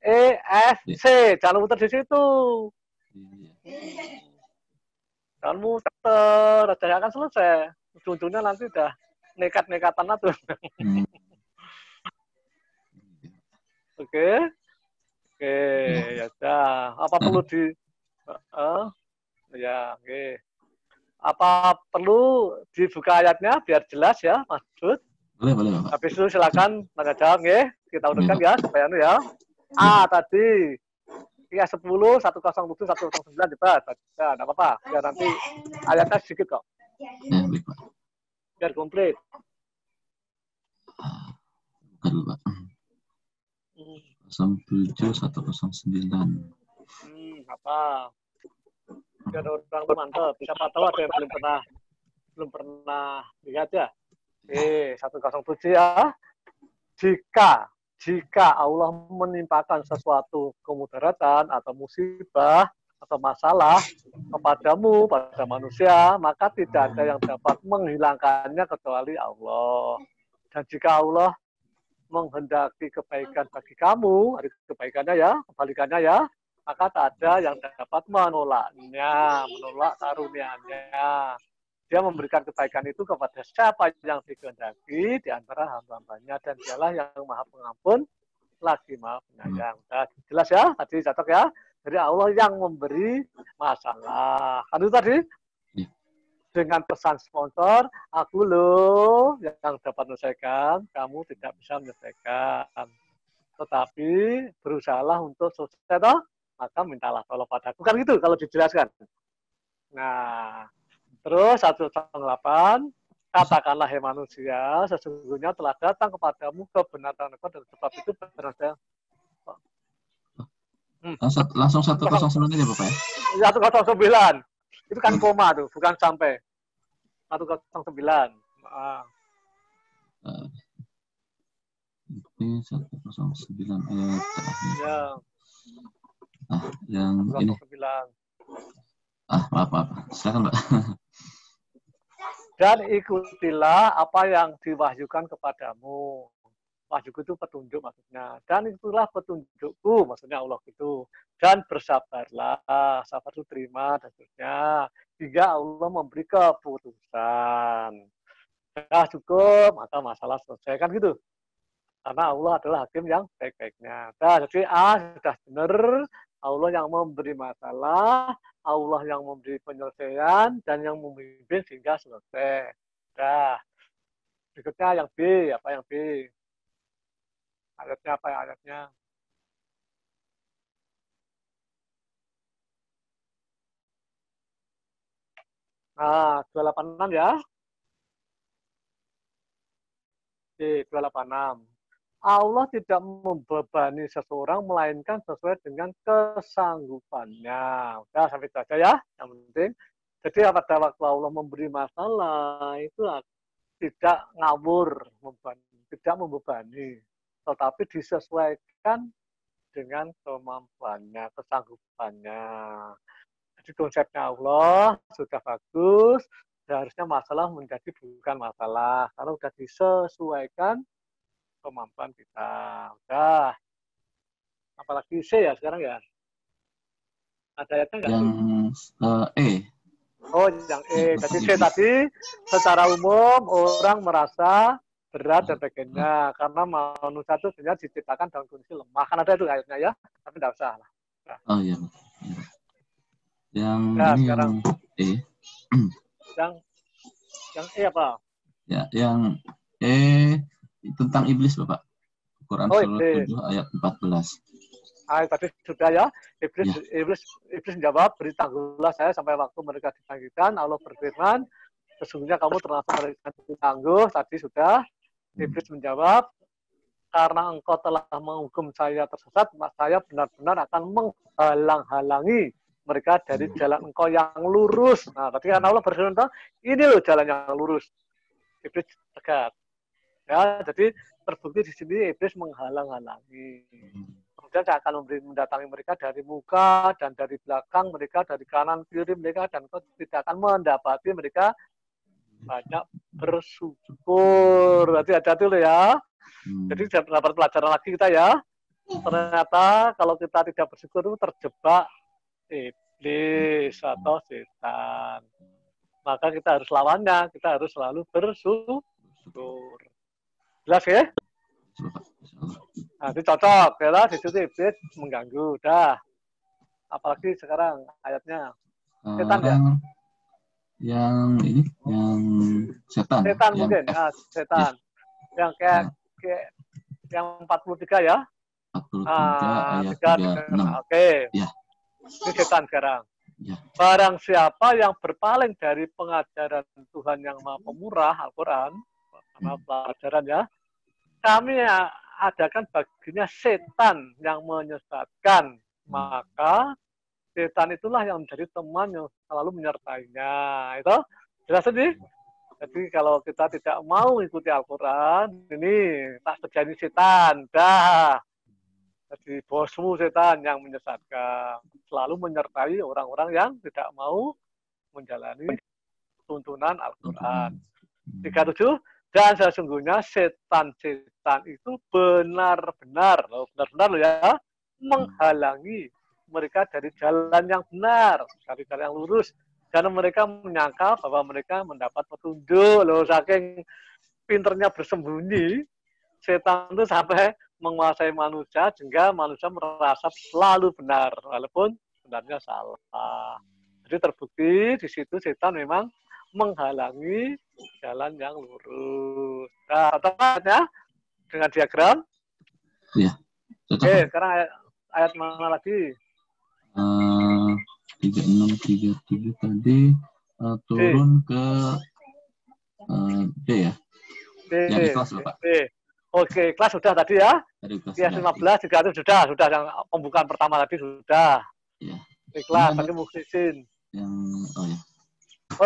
E, F, C. Jangan muter di situ. Jangan muter. Aja akan selesai. Ujung-ujungnya nanti udah nekat-nekatan itu. Oke, ya udah. Apa perlu ya, oke. Apa perlu dibuka ayatnya biar jelas ya, Mas Bud? Boleh. Habis itu silakan tanya jawab ya. Kita urutkan ya supaya ya. A tadi IS 10, 107, 109 debat. Baca, enggak apa-apa. Biar nanti ayatnya sedikit kok. Ya, baik, Pak. Biar komplit. Bukan dulu, Pak. 07 109. Apa? Biar orang tuh mantap. Siapa tahu ada yang belum pernah lihat ya. 107 ya. Jika Allah menimpakan sesuatu kemudaratan atau musibah atau masalah kepadamu, pada manusia, maka tidak ada yang dapat menghilangkannya kecuali Allah. Dan jika Allah menghendaki kebaikan bagi kamu, ada kebaikannya ya, kebalikannya ya, maka tak ada yang dapat menolaknya, menolak karunia-Nya. Dia memberikan kebaikan itu kepada siapa yang dikehendaki di antara hamba-hambanya, dan dialah yang maha pengampun lagi maha penyayang. Nah, jelas ya, tadi cocok ya. Jadi Allah yang memberi masalah. Kan itu tadi? Dengan pesan sponsor, aku loh yang dapat menyelesaikan, kamu tidak bisa menyelesaikan. Tetapi berusahalah untuk sukses, toh? Maka mintalah tolong padaku. Kan gitu kalau dijelaskan. Nah, terus 108, katakanlah hai manusia, sesungguhnya telah datang kepadamu kebenaran dari sebab itu benar. Langsung 109 aja Bapak ya? 109. Itu kan koma tuh, bukan sampai. 109. Ini 109 ayat terakhir. Ya. Yang 109. Ini. Maaf. Silakan, Pak. Dan ikutilah apa yang diwahyukan kepadamu. Wahyu itu petunjuk maksudnya. Dan itulah petunjukku, maksudnya Allah itu. Dan bersabarlah, sabar itu terima, dan seterusnya. Hingga Allah memberi keputusan. Nah, cukup, maka masalah selesai. Kan gitu. Karena Allah adalah hakim yang baik-baiknya. Nah, jadi sudah benar. Allah yang memberi masalah, Allah yang memberi penyelesaian, dan yang memimpin sehingga selesai. Nah, berikutnya yang B. Apa yang B? Ayatnya apa ya ayatnya? Nah, 286 ya. 286. Allah tidak membebani seseorang melainkan sesuai dengan kesanggupannya. Udah sampai itu aja ya, yang penting. Jadi pada waktu Allah memberi masalah itu tidak ngawur, tidak membebani, tetapi disesuaikan dengan kemampuannya, kesanggupannya. Jadi konsepnya Allah sudah bagus, seharusnya masalah menjadi bukan masalah, karena sudah disesuaikan kemampuan kita. Udah. Apalagi C ya sekarang ya? Ada ayatnya nggak? Yang E. Oh, yang E. Jadi C tadi, secara umum orang merasa berat dan sebagainya. Karena manusia itu sebenarnya diciptakan dalam kondisi lemah. Kan ada itu ayatnya ya, tapi tidak usah lah. Nah. Oh iya. Yang nah, ini sekarang, yang E. Yang E apa? Ya, yang E tentang iblis, Bapak. Quran surat 7 ayat 14. Tadi sudah ya. Iblis menjawab, beritahulah saya sampai waktu mereka dibangkitkan. Allah berfirman, sesungguhnya kamu termasuk mereka ditangguh. Tadi sudah. Iblis menjawab, karena engkau telah menghukum saya tersesat, saya benar-benar akan menghalang-halangi mereka dari jalan engkau yang lurus. Nah, tadi kan Allah berfirman, ini loh jalan yang lurus. Iblis tegar. Ya, jadi terbukti di sini iblis menghalang-halangi. Kemudian saya akan mendatangi mereka dari muka dan dari belakang mereka, dari kanan kiri mereka, dan kau tidak akan mendapati mereka banyak bersyukur. Hati-hati loh ya. Jadi dapat pelajaran lagi kita ya. Ternyata kalau kita tidak bersyukur itu terjebak iblis atau setan. Maka kita harus lawannya. Kita harus selalu bersyukur. Jelas ya? Nah, itu cocok. Ya, di situ iblis mengganggu. Udah. Apalagi sekarang ayatnya. Setan ya? Yang ini, yang setan. Setan yang mungkin. Setan. Yang kayak yang 43 ya. 43 ayat 36. Oke. Ya. Ini setan sekarang. Ya. Barang siapa yang berpaling dari pengajaran Tuhan yang Maha Pemurah, Al-Quran, pelajaran ya, kami adakan baginya setan yang menyesatkan. Maka setan itulah yang menjadi teman yang selalu menyertainya. Itu jelas nih. Jadi kalau kita tidak mau ikuti Al-Quran, ini tak terjadi setan. Dah. Jadi bosmu setan yang menyesatkan. Selalu menyertai orang-orang yang tidak mau menjalani tuntunan Al-Quran. 37. Dan sesungguhnya setan-setan itu benar-benar loh ya, menghalangi mereka dari jalan yang benar, dari jalan yang lurus. Dan mereka menyangka bahwa mereka mendapat petunjuk loh, saking pinternya bersembunyi, setan itu sampai menguasai manusia sehingga manusia merasa selalu benar walaupun sebenarnya salah. Jadi terbukti di situ setan memang menghalangi jalan yang lurus. Nah, tepatnya dengan diagram. Iya. Oke, sekarang ayat mana lagi? 36, 37 tadi turun ke D ya? D. Yang ikhlas, Bapak. D. Oke, kelas sudah tadi ya? Tadi kelas ya 15 juga itu sudah yang pembukaan pertama tadi sudah. Iya. Ikhlas tadi mukhlisin. Yang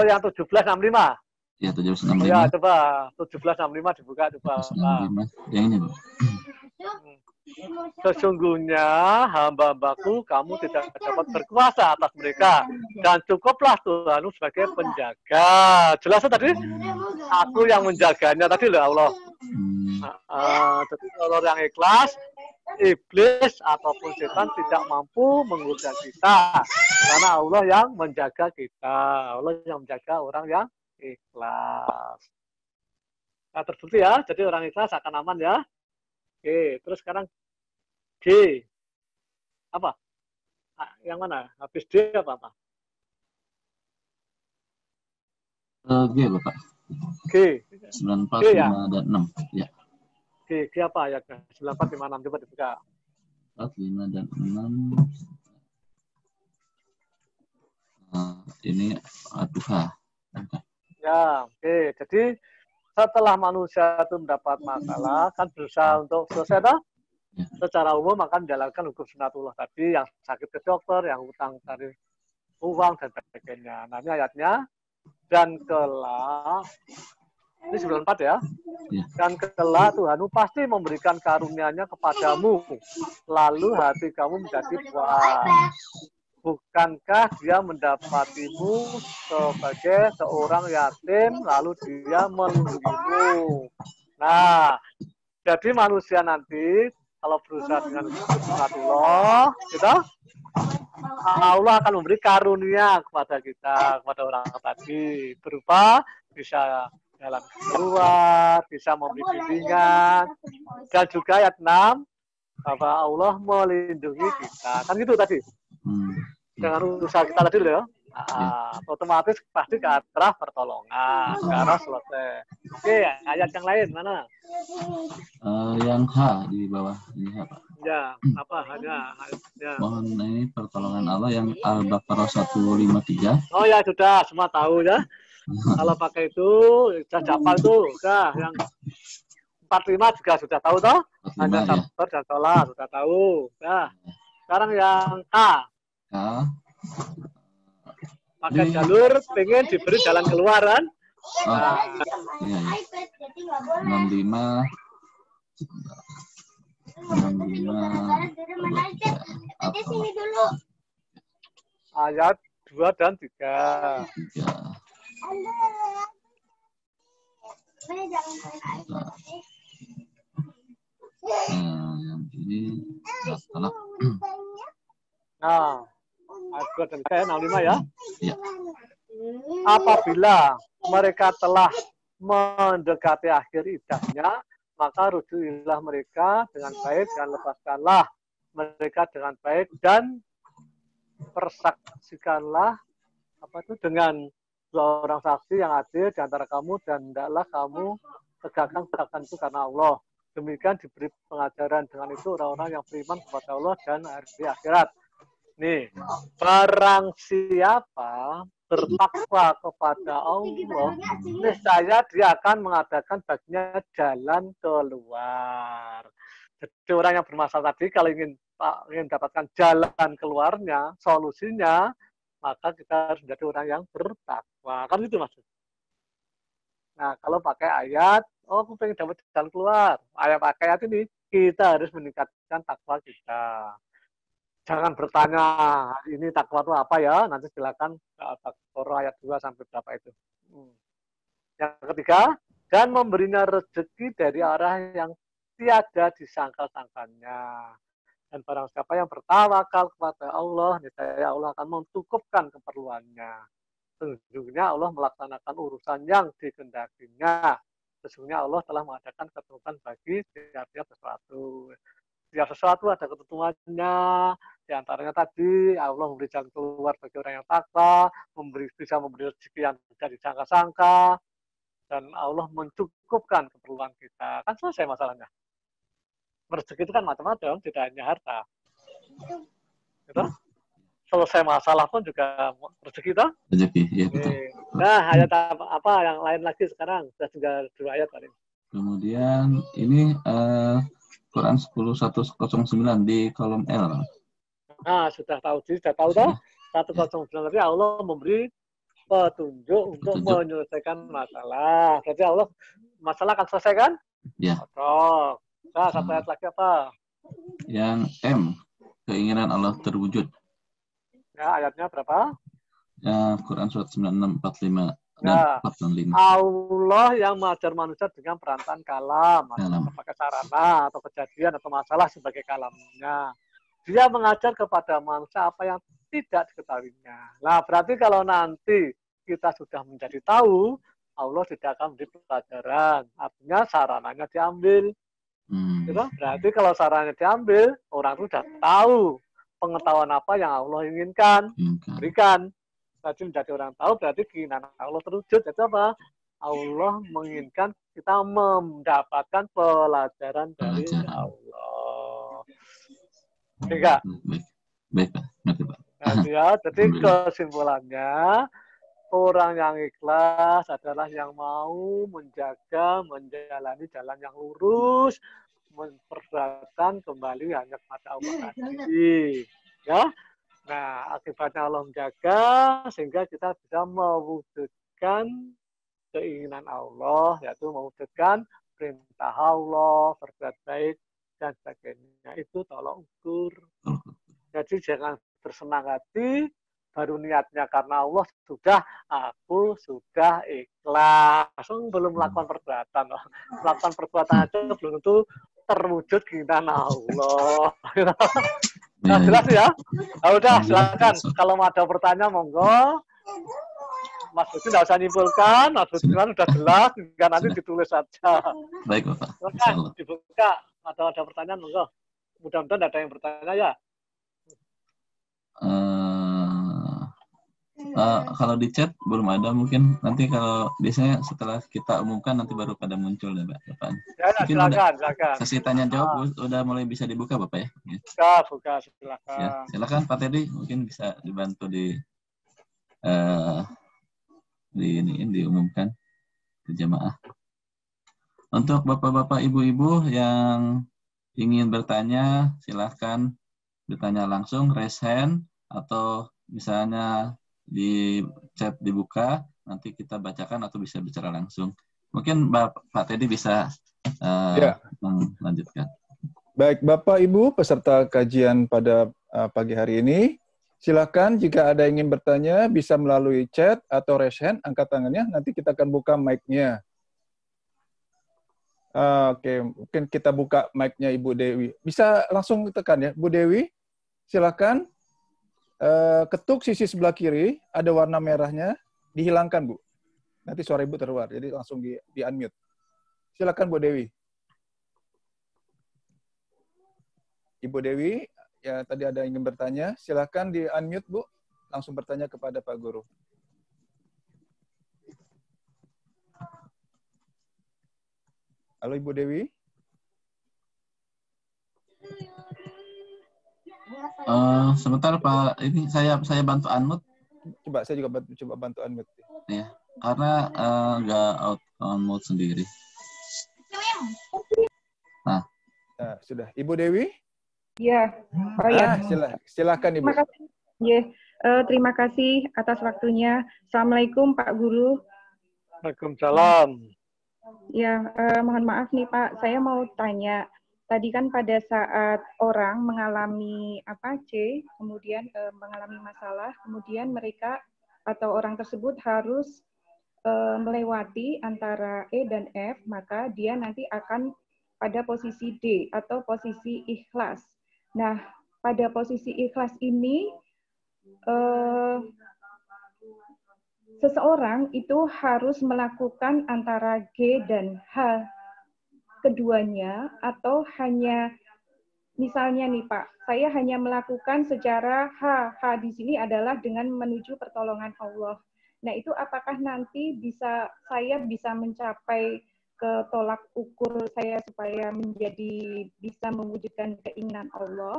yang 1765. Ya, 1765. Ya, coba 1765 dibuka coba. 1765. Yang ini, Pak. Sesungguhnya hamba-hambaku kamu tidak dapat berkuasa atas mereka dan cukuplah Tuhanmu sebagai penjaga. Jelas tadi? Aku yang menjaganya tadi loh Allah. Jadi kalau yang ikhlas, iblis ataupun setan tidak mampu menggoda kita karena Allah yang menjaga kita. Allah yang menjaga orang yang ikhlas. Nah, terbukti ya. Jadi orang ikhlas akan aman ya. Oke, terus sekarang G. Apa? Yang mana? Habis D apa? G, Bapak. G. 94, G, 5, ya? dan 6. Ya. G apa ayatnya? 94, 5, 6. Coba dibuka. 4, 5, dan 6. Ini Duha. Ya, oke. Jadi setelah manusia itu mendapat masalah, kan berusaha untuk selesai toh? Ya. Secara umum akan menjalankan hukum sunatullah tadi, yang sakit ke dokter, yang utang cari uang dan sebagainya. Nah, ini ayatnya. Dan kelak, ini 94 ya. Dan kelak Tuhanmu pasti memberikan karunia-Nya kepadamu, lalu hati kamu menjadi puas. Bukankah dia mendapatimu sebagai seorang yatim, lalu dia melindungimu? Nah, jadi manusia nanti kalau berusaha dengan sunatullah, gitu, Allah akan memberi karunia kepada kita, kepada orang tadi, berupa bisa jalan keluar, bisa memberi bimbingan, dan juga ayat 6, bahwa Allah melindungi kita. Kan gitu tadi. Dengan usaha kita tadi loh ya. Otomatis pasti ke arah pertolongan, ke arah selesai. Oke, ayat yang lain mana? Yang H di bawah ini Pak. Ya, apa hanya ayatnya? Mohon ini pertolongan Allah yang Al-Baqarah 153. Oh ya sudah, semua tahu ya. Kalau pakai itu, saya hafal tuh, yang 45 juga sudah tahu toh? Hanya sabar dan sholat sudah tahu. Nah, sekarang yang K. Pakai jalur pengen diberi jalan keluaran. Iya. 65 ayat 2 dan 3. Yang ini salah. Nah, ayat 2 dan 3, 65 ya. Ya. Apabila mereka telah mendekati akhir iddahnya, maka rujukilah mereka dengan baik dan lepaskanlah mereka dengan baik dan persaksikanlah dengan 2 orang saksi yang adil di antara kamu dan hendaklah kamu tegakkan itu karena Allah. demikian diberi pengajaran. Dengan itu orang-orang yang beriman kepada Allah dan hari akhirat. Nih, barang siapa bertakwa kepada Allah, niscaya dia akan mengadakan baginya jalan keluar. Jadi orang yang bermasalah tadi kalau ingin dapatkan jalan keluarnya, solusinya, maka kita harus menjadi orang yang bertakwa. Kan itu maksudnya. Nah, kalau pakai ayat, oh aku pengen dapat jalan keluar. Pakai ayat ini, kita harus meningkatkan takwa kita. Jangan bertanya, ini takwa itu apa ya? Nanti silakan Al-Baqarah ayat 2 sampai berapa itu. Yang ketiga, dan memberinya rezeki dari arah yang tiada disangka-sangkanya. Dan barang siapa yang bertawakal kepada Allah, niscaya Allah akan mencukupkan keperluannya. Sesungguhnya Allah melaksanakan urusan yang dikehendakinya. Sesungguhnya Allah telah mengadakan ketentuan bagi tiap-tiap sesuatu. Setiap sesuatu ada ketentuannya. Di antaranya tadi Allah memberi jalan keluar bagi orang yang takwa, bisa memberi rezeki yang tidak disangka-sangka, dan Allah mencukupkan keperluan kita. Kan selesai masalahnya. Rezeki itu kan macam-macam, tidak hanya harta. Gitu? Selesai masalah pun juga rezeki itu. Rezeki, ya betul. Nah, ayat apa yang lain lagi sekarang? Sudah tinggal 2 ayat paling. Kemudian ini Quran 10.109 di kolom L. Nah, sudah tahu toh? 109 tadi Allah memberi petunjuk untuk menyelesaikan masalah. Berarti Allah masalah akan selesai kan? Ya. Nah, satu ayat lagi apa? Yang M, keinginan Allah terwujud. Ya, ayatnya berapa? Ya, Quran surat 9645 dan 45. Allah yang mengajar manusia dengan perantaraan kalam, atau pakai sarana atau kejadian atau masalah sebagai kalamnya. Dia mengajar kepada manusia apa yang tidak diketahuinya. Nah, berarti kalau nanti kita sudah menjadi tahu, Allah tidak akan memberi pelajaran. Artinya sarananya diambil. Gitu? Berarti kalau sarananya diambil, orang itu sudah tahu pengetahuan apa yang Allah inginkan berikan. Jadi menjadi orang tahu berarti keinginan Allah terwujud. Jadi apa? Allah menginginkan kita mendapatkan pelajaran dari Allah. Enggak? Baik, Pak. Nah, ya, jadi kesimpulannya, orang yang ikhlas adalah yang mau menjaga, menjalani jalan yang lurus, memperberatkan kembali hanya kepada Allah tadi. Ya, nah akibatnya Allah menjaga sehingga kita bisa mewujudkan keinginan Allah, yaitu mewujudkan perintah Allah, berbuat baik dan sebagainya. Itu tolong ukur. Jadi jangan bersenang hati, baru niatnya karena Allah aku sudah ikhlas. Belum melakukan perbuatan. Melakukan perbuatan aja belum tentu terwujud keinginan Allah. Nah, jelas ya? Nah, udah, silakan. Kalau mau ada pertanyaan, monggo. Mas Budi tidak usah nyimpulkan, Mas Budi kan sudah jelas, tinggal nanti ditulis saja. Baik, Bapak. Silakan, dibuka. Ada pertanyaan, monggo. Mudah-mudahan ada yang bertanya ya. Kalau di chat belum ada, mungkin nanti kalau biasanya setelah kita umumkan nanti baru pada muncul ya, Bapak. Ya, silakan. Sesi tanya jawab udah mulai bisa dibuka, Bapak ya. Buka, silakan. Ya, silakan Pak Teddy, mungkin bisa dibantu diumumkan ke jamaah. Untuk bapak-bapak, ibu-ibu yang ingin bertanya, silahkan bertanya langsung, raise hand, atau misalnya di chat dibuka, nanti kita bacakan atau bisa bicara langsung. Mungkin Pak Teddy bisa melanjutkan. Baik, Bapak Ibu peserta kajian pada pagi hari ini, silakan jika ada yang ingin bertanya bisa melalui chat atau raise hand, angkat tangannya, nanti kita akan buka mic-nya. Oke, mungkin kita buka mic-nya Ibu Dewi. Bisa langsung tekan ya, Bu Dewi. Silakan. Ketuk sisi sebelah kiri, ada warna merahnya, dihilangkan, Bu. Nanti suara Ibu keluar, jadi langsung di-unmute. Silakan, Bu Dewi. Ibu Dewi, ya tadi ada yang ingin bertanya, silakan di-unmute, Bu. Langsung bertanya kepada Pak Guru. Halo Ibu Dewi. sebentar Pak, ini saya bantu unmute. Coba saya juga coba bantu unmute. Ya, karena nggak on mute sendiri. Nah, sudah. Ibu Dewi? Ya, oh ya. Silakan Ibu. Terima kasih. Terima kasih atas waktunya. Assalamualaikum Pak Guru. Waalaikumsalam. Ya, mohon maaf nih Pak, saya mau tanya. Tadi kan pada saat orang mengalami kemudian mengalami masalah, kemudian mereka atau orang tersebut harus melewati antara E dan F, maka dia nanti akan pada posisi D atau posisi ikhlas. Nah, pada posisi ikhlas ini, seseorang itu harus melakukan antara G dan H keduanya, atau hanya misalnya nih Pak, saya hanya melakukan secara H di sini adalah dengan menuju pertolongan Allah. Nah itu apakah nanti saya bisa mencapai ke tolak ukur saya supaya bisa mewujudkan keinginan Allah,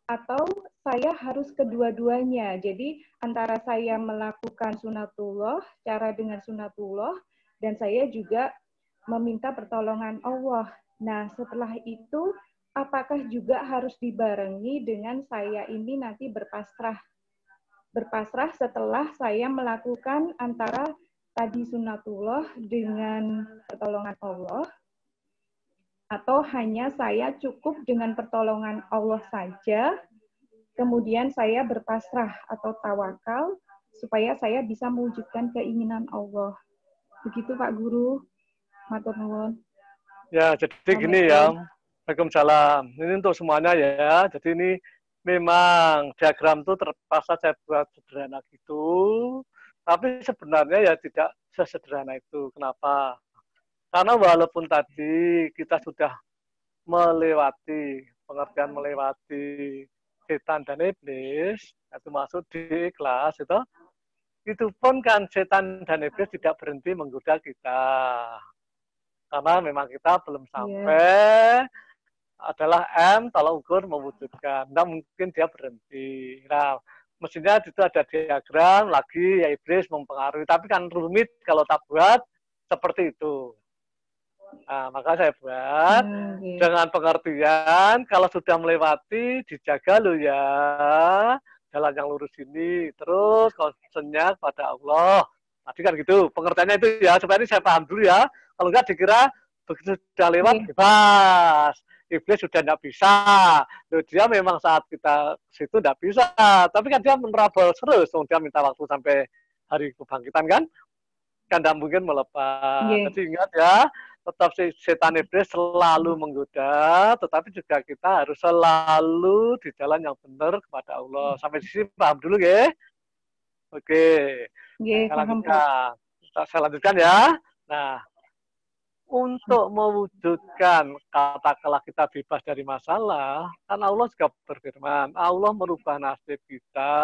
atau saya harus kedua-duanya. Jadi antara saya melakukan sunatullah, cara dengan sunatullah, dan saya juga meminta pertolongan Allah. Nah setelah itu apakah juga harus dibarengi dengan saya ini nanti berpasrah setelah saya melakukan antara tadi sunatullah dengan pertolongan Allah, atau hanya saya cukup dengan pertolongan Allah saja, kemudian saya berpasrah atau tawakal supaya saya bisa mewujudkan keinginan Allah. Begitu Pak Guru. Matur nuwun. Ya, jadi gini ya. Waalaikumsalam. Ini untuk semuanya ya. Jadi ini memang diagram itu terpaksa saya buat sederhana gitu. Tapi sebenarnya ya tidak sesederhana itu. Kenapa? Karena walaupun tadi kita sudah melewati, pengertian melewati setan dan iblis, itu masuk di kelas itu pun kan setan dan iblis tidak berhenti menggoda kita. Karena memang kita belum sampai adalah M, tolak ukur mewujudkan. Nah, mungkin dia berhenti. Nah, mestinya itu ada diagram lagi, ya iblis mempengaruhi. Tapi kan rumit kalau tak buat seperti itu. Nah, maka saya buat dengan pengertian, kalau sudah melewati, dijaga loh ya, jalan yang lurus ini. Terus concernnya kepada Allah. Tadi kan gitu, pengertiannya itu ya, supaya ini saya paham dulu ya. Kalau enggak dikira begitu sudah lewat, bebas. Iblis sudah tidak bisa. Loh, dia memang saat kita situ tidak bisa. Tapi kan dia menerabel terus. Dia minta waktu sampai hari kebangkitan kan? Kan tidak mungkin melepas. Jadi ingat ya, tetap setan iblis selalu menggoda, tetapi juga kita harus selalu di jalan yang benar kepada Allah. Sampai di sini paham dulu ya? Oke. Saya lanjutkan ya. Nah, untuk mewujudkan katakanlah kita bebas dari masalah, kan Allah juga berfirman, Allah merubah nasib kita,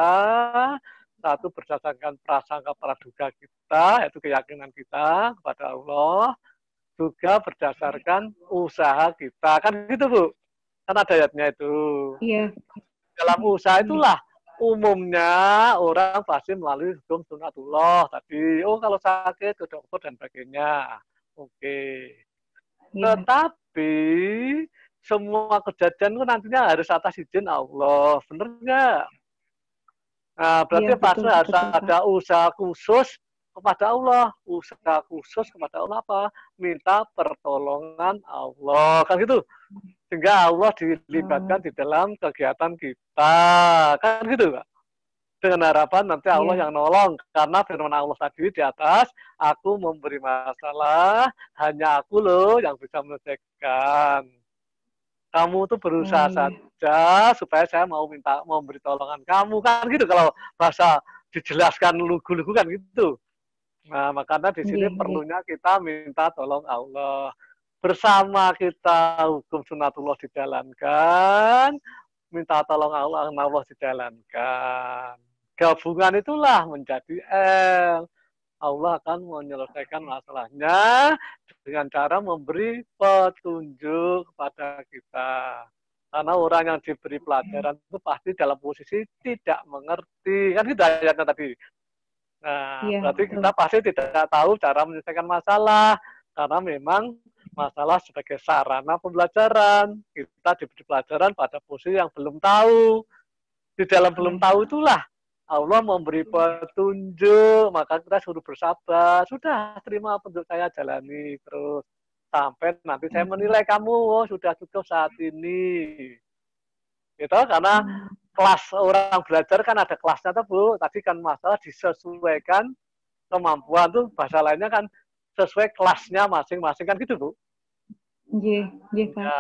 satu berdasarkan prasangka praduga kita, yaitu keyakinan kita kepada Allah, juga berdasarkan usaha kita. Kan gitu Bu? Kan ada ayatnya itu. Iya. Dalam usaha itulah umumnya orang pasti melalui hukum sunatullah tadi. Oh kalau sakit ke dokter dan sebagainya. Oke. Tetapi semua kejadian itu nantinya harus atas izin Allah. Benar nggak? Nah, berarti ya, pasti harus ada usaha khusus kepada Allah. Usaha khusus kepada Allah apa? Minta pertolongan Allah. Kan gitu. Sehingga Allah dilibatkan di dalam kegiatan kita. Kan gitu, Pak? Dengan harapan nanti Allah yang nolong. Karena firman Allah tadi di atas, aku memberi masalah, hanya aku loh yang bisa menyelesaikan. Kamu tuh berusaha saja supaya saya mau memberi tolongan kamu. Kan gitu kalau bahasa dijelaskan lugu-lugu kan gitu. Nah, makanya di sini perlunya kita minta tolong Allah. Bersama kita hukum sunatullah dijalankan, minta tolong Allah dijalankan. Gabungan itulah menjadi L. Allah akan menyelesaikan masalahnya dengan cara memberi petunjuk kepada kita. Karena orang yang diberi pelajaran itu pasti dalam posisi tidak mengerti. Kan gitu ayatnya tadi. Nah, Iya, berarti betul. kita pasti tidak tahu cara menyelesaikan masalah. Karena memang masalah sebagai sarana pembelajaran. Kita diberi pelajaran pada posisi yang belum tahu. Di dalam belum tahu itulah Allah memberi petunjuk, maka kita suruh bersabar. Sudah, terima petunjuk saya, jalani terus. Sampai nanti saya menilai kamu, oh sudah cukup saat ini. Gitu, karena kelas orang belajar kan ada kelasnya tuh Bu. Tadi kan masalah disesuaikan kemampuan tuh, bahasa lainnya kan sesuai kelasnya masing-masing kan gitu Bu. Iya, iya Pak. Ya,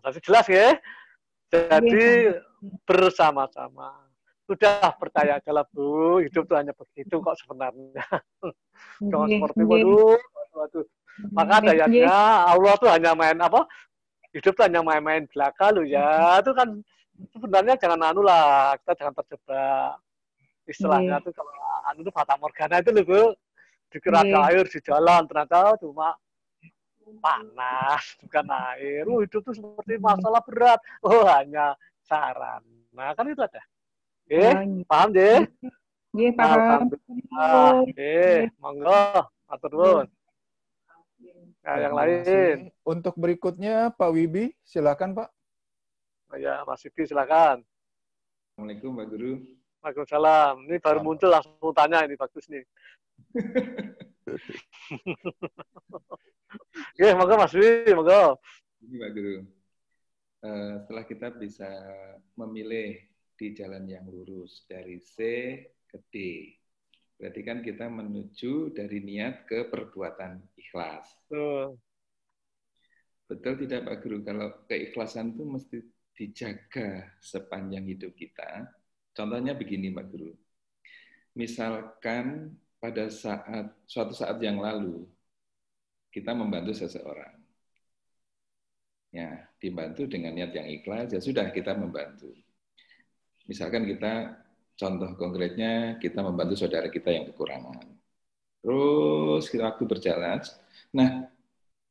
masih jelas ya. Jadi bersama-sama. Sudah percaya aja lah Bu, hidup tuh hanya begitu kok sebenarnya. Jangan seperti waduh. Maka ada ayatnya Allah tuh hanya main apa? Hidup tuh hanya main-main belaka loh ya. Itu kan sebenarnya jangan anu lah, kita jangan terjebak. Istilahnya tuh kalau anu tuh fata morgana itu loh Bu. Dikira ada air di jalan, ternyata cuma panas, bukan air. Oh, hidup tuh seperti masalah berat. Oh, hanya sarana. Kan itu ada. Paham deh? Iya, paham. Monggo, matur nuwun. Nah, yang lain. Untuk berikutnya Pak Wibi, silakan Pak. Ya, Mas Wibi silakan. Assalamualaikum Pak Guru. Waalaikumsalam. Ini baru muncul langsung tanya, ini bagus nih. Oke, monggo Mas Wibi, monggo. Ini Pak Guru. Setelah kita bisa memilih di jalan yang lurus dari C ke D, berarti kan kita menuju dari niat ke perbuatan ikhlas. Betul tidak Pak Guru? Kalau keikhlasan itu mesti dijaga sepanjang hidup kita. Contohnya begini Pak Guru. Misalkan pada suatu saat yang lalu kita membantu seseorang. Ya, dibantu dengan niat yang ikhlas, ya sudah kita membantu. Misalkan kita, contoh konkretnya, kita membantu saudara kita yang kekurangan. Terus waktu berjalan, nah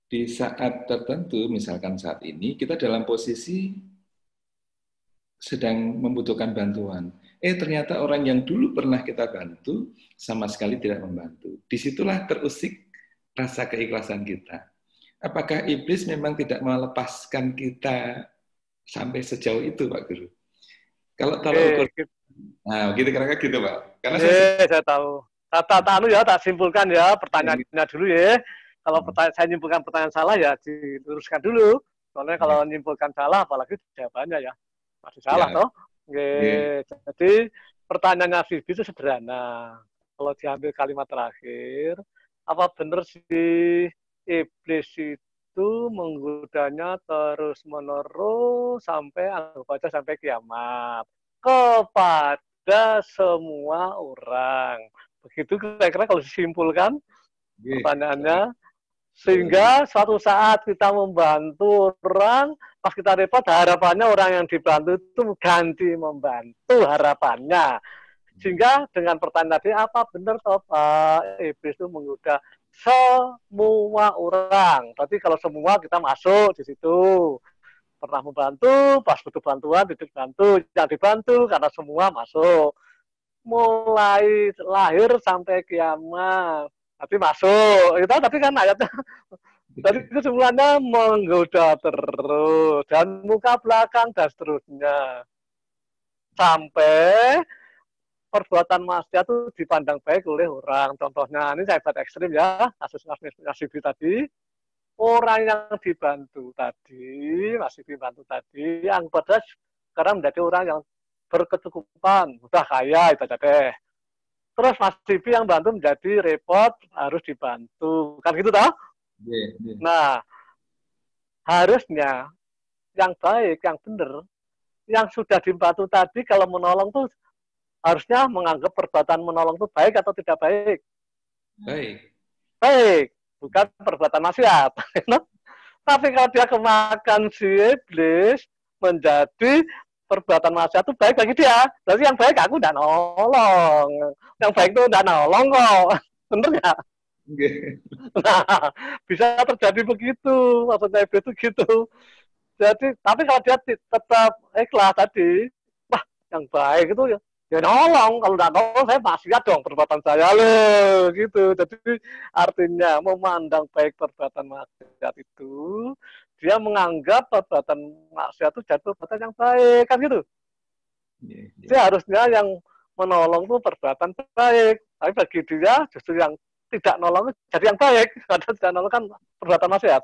di saat tertentu, misalkan saat ini, kita dalam posisi sedang membutuhkan bantuan. Ternyata orang yang dulu pernah kita bantu, sama sekali tidak membantu. Disitulah terusik rasa keikhlasan kita. Apakah iblis memang tidak melepaskan kita sampai sejauh itu, Pak Guru? Kalau ukur, nah gitu kira-kira gitu, Pak. Karena saya tahu. Tak simpulkan ya pertanyaannya dulu ya. Kalau saya nyimpulkan pertanyaan salah ya diluruskan dulu. Soalnya kalau nyimpulkan salah, apalagi jawabannya ya masih salah toh. Jadi pertanyaannya Vivi itu sederhana. Kalau diambil kalimat terakhir, apa benar sih iblis itu menggodanya terus-menerus sampai anggap aja sampai kiamat kepada semua orang. Begitu kira-kira kalau disimpulkan pertanyaannya. Sehingga suatu saat kita membantu orang, pas kita repot harapannya orang yang dibantu itu ganti membantu harapannya. Sehingga dengan pertanyaan tadi, apa benar toh Pak iblis itu menggoda semua orang? Berarti kalau semua kita masuk di situ. Pernah membantu, pas butuh bantuan, tidak bantu, yang dibantu karena semua masuk. Mulai lahir sampai kiamat, tapi masuk. Itu tapi kan ayatnya. Jadi kesimpulannya menggoda terus dan muka belakang dan seterusnya. Sampai perbuatan maksiat itu dipandang baik oleh orang. Contohnya, ini saya buat ekstrim ya, kasus Nasibi tadi. Orang yang dibantu tadi, yang pada sekarang menjadi orang yang berkecukupan, udah kaya, itu aja deh. Terus Mas Sibi yang bantu menjadi repot, harus dibantu. Kan gitu toh? Nah, harusnya yang baik, yang benar, yang sudah dibantu tadi kalau menolong tuh harusnya menganggap perbuatan menolong itu baik atau tidak baik? Baik, bukan perbuatan maksiat. Tapi kalau dia kemakan si iblis menjadi perbuatan maksiat itu baik bagi dia. Berarti yang baik aku udah nolong. Yang baik itu udah nolong kok. Bener nggak? Nah, bisa terjadi begitu. Maksudnya iblis itu gitu. Jadi, tapi kalau dia tetap ikhlas tadi, wah, yang baik itu ya nolong. Kalau nggak nolong, saya maksiat dong perbuatan saya loh, gitu. Jadi artinya memandang baik perbuatan maksiat itu, dia menganggap perbuatan maksiat itu jadi perbuatan yang baik, kan gitu. Jadi harusnya yang menolong itu perbuatan baik, tapi bagi dia justru yang tidak nolong jadi yang baik, karena tidak nolong kan perbuatan maksiat.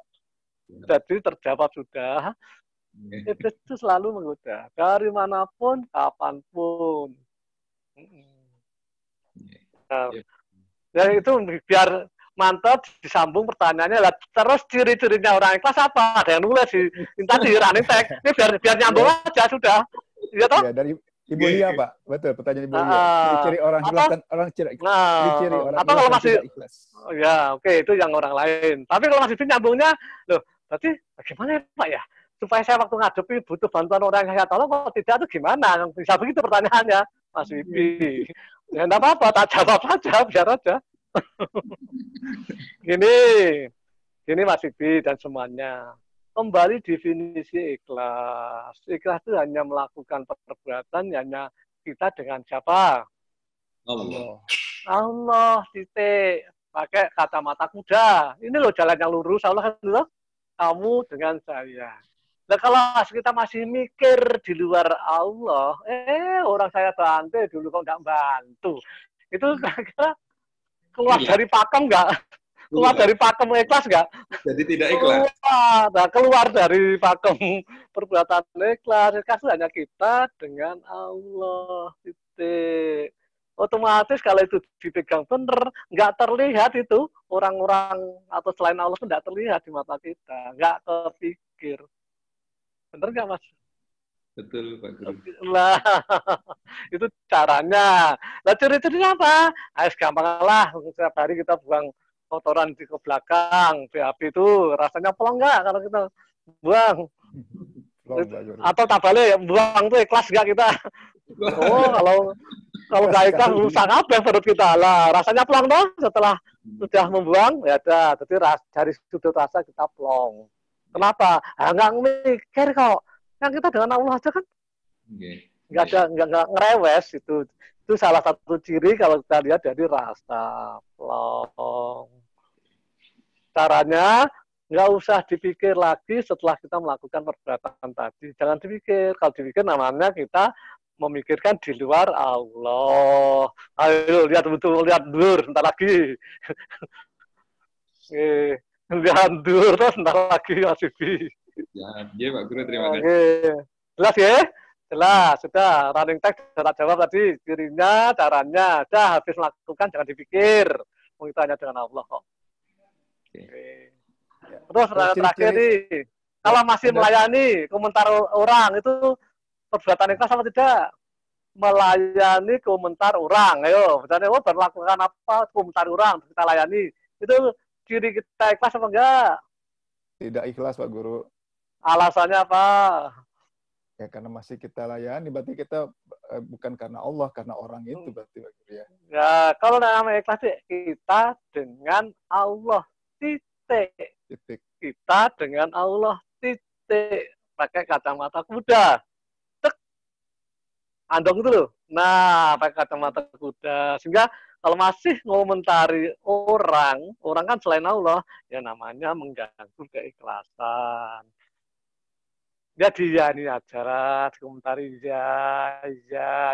Jadi terjawab sudah. Iblis itu selalu menggoda dari manapun, kapanpun. Nah, ya itu biar mantap disambung pertanyaannya lah. Terus ciri-cirinya orang ikhlas apa? Ada yang nulis di tadi running tag. Ini biar nyambung aja sudah. Iya toh? Ya, dari Ibu Lia, Pak. Betul, pertanyaan Ibu Lia. Ciri-ciri orang ikhlas dan orang ciri-ciri orang apa kalau masih ikhlas. Oh ya, oke, itu yang orang lain. Tapi kalau masih nyambungnya, loh, berarti bagaimana ya, Pak ya? Supaya saya waktu ngadepi butuh bantuan orang yang saya tolong, kalau tidak itu gimana? Bisa begitu pertanyaannya, Mas Wibi. Ya enggak apa-apa, tak jawab saja, biar aja. Gini Mas Wibi dan semuanya. Kembali definisi ikhlas. Ikhlas itu hanya melakukan perbuatan, hanya kita dengan siapa? Allah, titik. Pakai kacamata kuda. Ini loh jalan yang lurus, Allah loh. Kamu dengan saya. Nah kalau kita masih mikir di luar Allah, orang saya bantu dulu kok nggak bantu. Itu kira-kira keluar dari pakem nggak? Keluar dari pakem ikhlas nggak? Jadi tidak ikhlas. Keluar dari pakem perbuatan ikhlas. Ikhlas itu hanya kita dengan Allah. Titik. Otomatis kalau itu dipegang benar, nggak terlihat itu orang-orang atau selain Allah itu nggak terlihat di mata kita, nggak terpikir. Bener nggak, Mas? Betul, Pak Guru. Lah, itu caranya. Lah ciri-cirinya apa? Gampang lah. Setiap hari kita buang kotoran ke belakang, BAB itu rasanya plong nggak kalau kita buang? Atau tabale buang tuh ikhlas nggak kita? Oh, kalau nggak ikhlas rusak apa yang perut kita lah. Rasanya plong dong setelah sudah membuang ya ada. Jadi dari sudut rasa kita plong. Kenapa? Nggak mikir kok. Yang kita dengan Allah aja kan nggak ngerewes itu. Itu salah satu ciri kalau kita lihat dari rasa plong. Caranya nggak usah dipikir lagi setelah kita melakukan perbuatan tadi. Jangan dipikir. Kalau dipikir namanya kita memikirkan di luar Allah. Ayo lihat betul, lihat dur, sebentar lagi. Lihat dur, terus sebentar lagi Mas Bibi. Ya, Pak Guru, terima kasih. Jelas ya? Jelas, sudah. Running text sudah jawab tadi. Cirinya, caranya. Sudah, habis melakukan, jangan dipikir. Kita hanya dengan Allah kok. Terus terakhir nih, kalau masih melayani komentar orang, itu perbuatan ikhlas apa tidak? Melayani komentar orang. Ayo, misalnya, baru lakukan apa, komentar orang, kita layani. Itu ciri kita ikhlas apa enggak? Tidak ikhlas, Pak Guru. Alasannya apa? Ya karena masih kita layani, berarti kita bukan karena Allah, karena orang itu berarti, Pak Guru ya. Ya, kalau namanya ikhlas kita dengan Allah, titik. Kita dengan Allah, titik. Pakai kacamata kuda. Tek. Andong itu loh. Nah, pakai kacamata kuda. Sehingga kalau masih ngomentari orang kan selain Allah, ya namanya mengganggu keikhlasan. Ya dia ini ajaran, komentari ya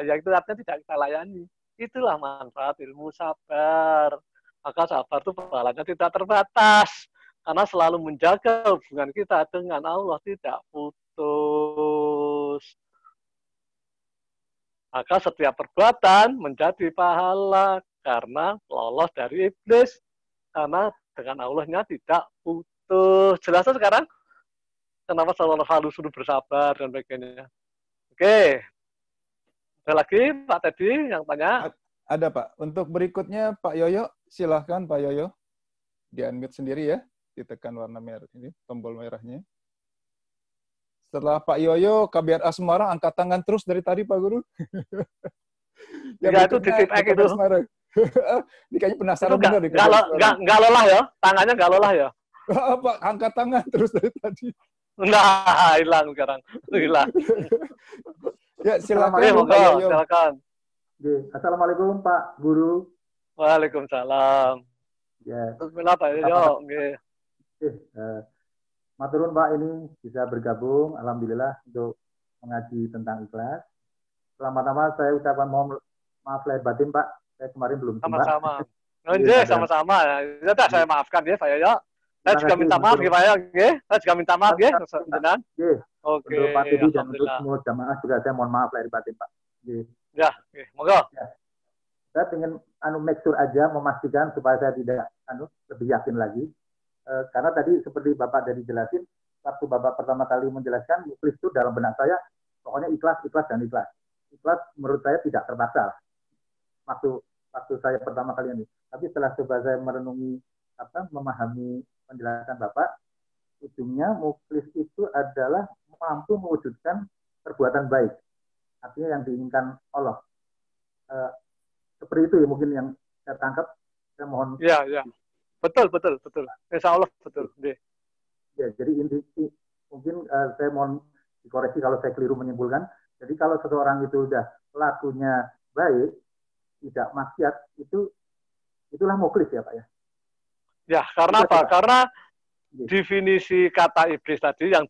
itu artinya tidak kita layani. Itulah manfaat ilmu sabar. Maka sabar itu pahalanya tidak terbatas. Karena selalu menjaga hubungan kita dengan Allah tidak putus. Maka setiap perbuatan menjadi pahala karena lolos dari iblis. Karena dengan Allahnya tidak putus. Jelas sekarang? Kenapa selalu suruh bersabar dan sebagainya. Oke. Ada lagi Pak Teddy yang tanya? Ada Pak. Untuk berikutnya Pak Yoyo, silahkan Pak Yoyo. Di-unmute sendiri ya. Ditekan warna merah ini, tombol merahnya. Setelah Pak Yoyo, KBRA Semarang angkat tangan terus dari tadi Pak Guru. Ya itu di tip itu. Ini kayaknya penasaran benar. Nggak lelah ya, tangannya nggak lelah ya. Pak, angkat tangan terus dari tadi. Nah, hilang sekarang. Hilang. Ya, silakan. Oke, Bu. monggo, Ayo. silakan. Assalamualaikum Pak Guru. Waalaikumsalam. Ya, Bismillah Pak Yo. Nggih. Maturun Pak, ini bisa bergabung, alhamdulillah, untuk mengaji tentang ikhlas. Pertama-tama saya ucapkan mohon maaf lahir batin Pak, saya kemarin belum sempat. Sama-sama. Nggih, sama-sama. Ya, saya maafkan ya Pak Yo. Saya juga minta maaf ya Pak Yo. Nggih, saya juga minta maaf ya, jenengan. Oke. Untuk Pak Tidi dan untuk semua jamaah juga saya mohon maaf lahir batin Pak. Ya, monggo. Saya ingin make sure aja, memastikan supaya saya tidak lebih yakin lagi. Karena tadi seperti Bapak dari jelasin, waktu Bapak pertama kali menjelaskan, ikhlas itu dalam benak saya, pokoknya ikhlas, ikhlas, dan ikhlas. Ikhlas menurut saya tidak terpaksa. Waktu saya pertama kali ini. Tapi setelah coba saya merenungi, memahami penjelasan Bapak, ujungnya muklis itu adalah mampu mewujudkan perbuatan baik. Artinya yang diinginkan Allah. Seperti itu ya mungkin yang saya tangkap. Saya mohon. Ya. Betul. Insya Allah betul. Ya, jadi inti mungkin saya mohon dikoreksi kalau saya keliru menyimpulkan. Jadi kalau seseorang itu udah lakunya baik, tidak maksiat, itulah muklis ya Pak ya. Ya, karena apa? Karena definisi kata iblis tadi yang